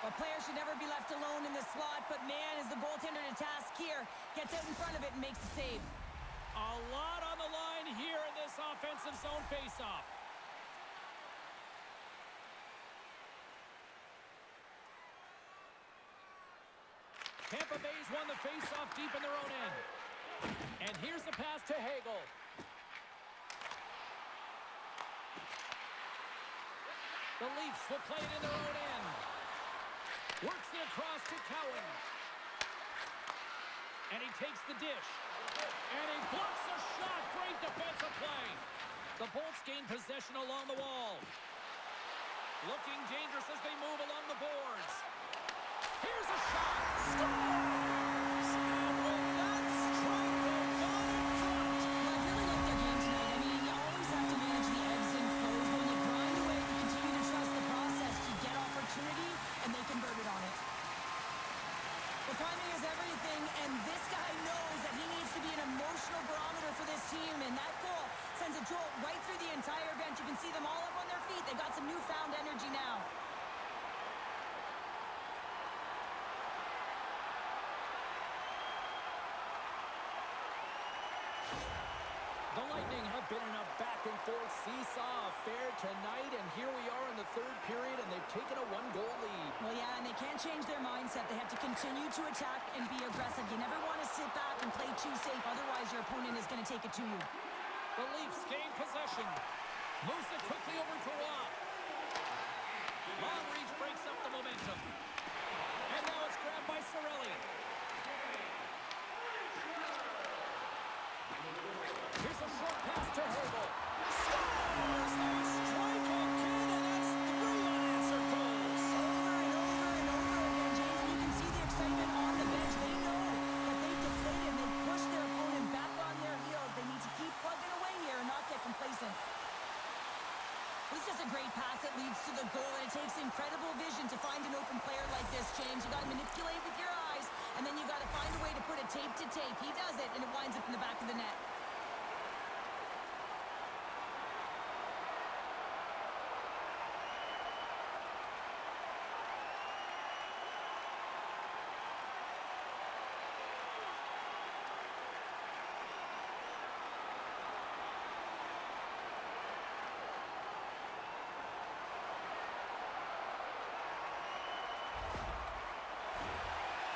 Well, players should never be left alone in the slot, but man, is the goaltender to task here. Gets out in front of it and makes the save. A lot on the line here in this offensive zone faceoff. Tampa Bay's won the faceoff deep in their own end. And here's the pass to Hagel. The Leafs will play it in their own end. Works it across to Cowan. And he takes the dish. And he blocks the shot. Great defensive play. The Bolts gain possession along the wall. Looking dangerous as they move along the boards. Here's a shot. Scores! And with that strike, they've gone in front. Well, I really like their game tonight. I mean, you always have to manage the ebbs and flows. When you grind away, you continue to trust the process. You get opportunity, and they converted on it. The timing is everything, and this guy knows that he needs to be an emotional barometer for this team, and that goal sends a jolt right through the entire bench. You can see them all up on their feet. They've got some newfound energy now. The Lightning have been in a back-and-forth seesaw affair tonight, and here we are in the third period, and they've taken a one-goal lead. Well, yeah, and they can't change their mindset. They have to continue to attack and be aggressive. You never want to sit back and play too safe. Otherwise, your opponent is going to take it to you. The Leafs gain possession. Moves it quickly over to Rob. Long reach breaks up the momentum. And now it's grabbed by Cirelli. Here's a short pass to Hagel. Scores! They strike again, and that's 3 unanswered goals. Over and over and over again, James, and you can see the excitement on the bench. They know that they've deflated and they've pushed their opponent back on their heels. They need to keep plugging away here and not get complacent. This is just a great pass that leads to the goal, and it takes incredible vision to find an open player like this, James. You got to manipulate with your eyes, and then you got to find a way to put it tape to tape. He does it, and it winds up in the back of the net.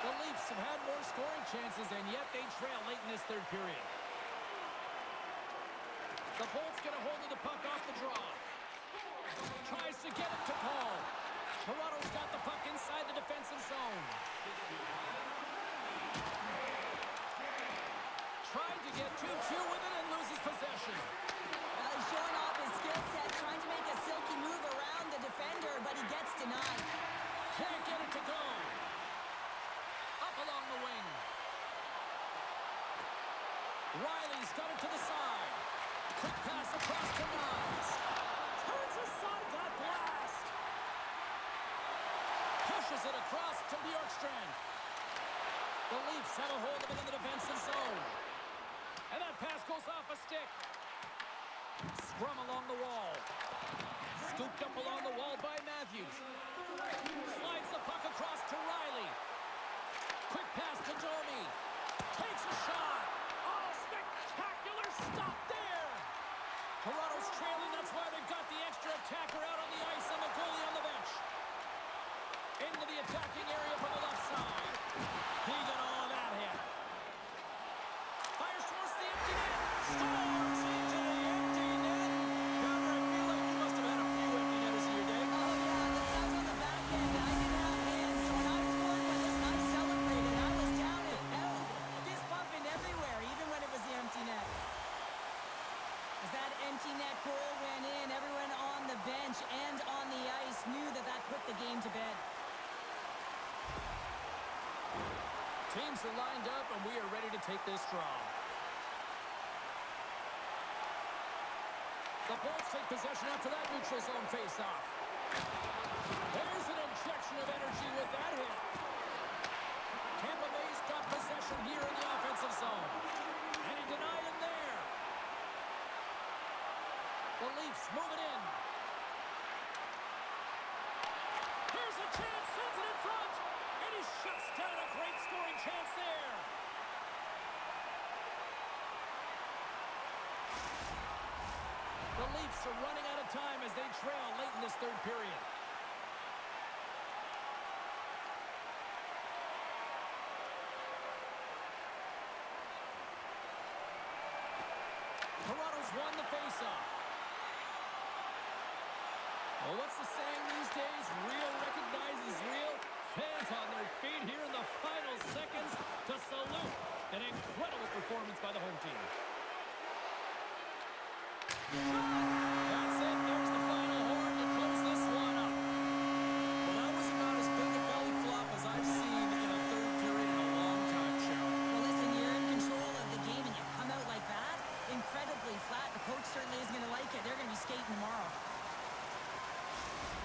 The Leafs have had more scoring chances, and yet they trail late in this third period. The Bolts get a hold of the puck off the draw. Tries to get it to Paul. Toronto's got the puck inside the defensive zone. Tried to get 2-2 with it and loses possession. Well, he's showing off his skill set, trying to make a silky move around the defender, but he gets denied. Can't get it to go. Up along the wing. Riley's got it to the side. Quick pass across to Miles. Turns aside that blast. Pushes it across to Bjorkstrand. The Leafs have a hold of it in the defensive zone. And that pass goes off a stick. Scrum along the wall. Scooped up along the wall by Matthews. Slides the puck across to Riley. Quick pass to Domi. Takes a shot. Oh, spectacular stop there. Toronto's trailing. That's why they've got the extra attacker out on the ice and the goalie on the bench. Into the attacking area from the left side. He got all of that hit. Fires towards the empty net. Scores into the empty net. Gunner, I feel like you must have had a few empty netters in your day. Oh, yeah, the subs on the back end. I didn't have hands, so when I scored, well, listen, I celebrated. I was down and out, fist pumping everywhere, even when it was the empty net. As that empty net goal went in, everyone on the bench and on the ice knew that that put the game to bed. Teams are lined up, and we are ready to take this draw. The Bolts take possession after that neutral zone face-off. There's an injection of energy with that hit. Tampa Bay's got possession here in the offensive zone. And he denied him there. The Leafs moving in. Here's a chance, sends it in front. And he shuts down a great scoring chance there. The Leafs are running out of time as they trail late in this third period. Toronto's won the faceoff. Well, what's the saying these days? Real recognizes real. Fans on their feet here in the final seconds to salute an incredible performance by the home team. That's it. There's the final horn to close this one up. Well, that was about as big a belly flop as I've seen in a third period in a long time, Cheryl. Well, listen, you're in control of the game and you come out like that, incredibly flat. The coach certainly is going to like it. They're going to be skating tomorrow.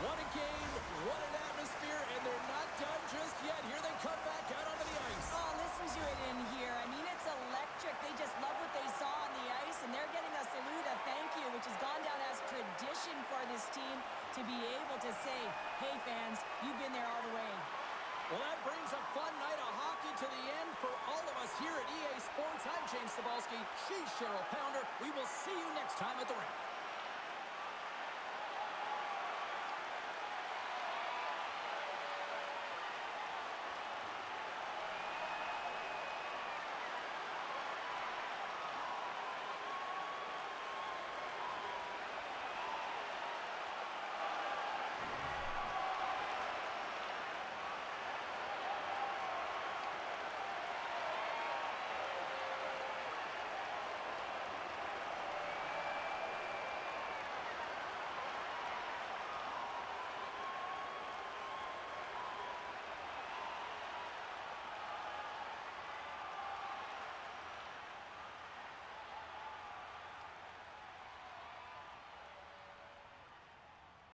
What a game, what an atmosphere, and they're not done just yet. Here they come back out onto the ice. Oh, listen to it in here. I mean, it's electric. They just love what they saw on the ice, and they're getting a salute, a thank you, which has gone down as tradition for this team to be able to say, hey, fans, you've been there all the way. Well, that brings a fun night of hockey to the end for all of us here at EA Sports. I'm James Cebulski. She's Cheryl Pounder. We will see you next time at the rink.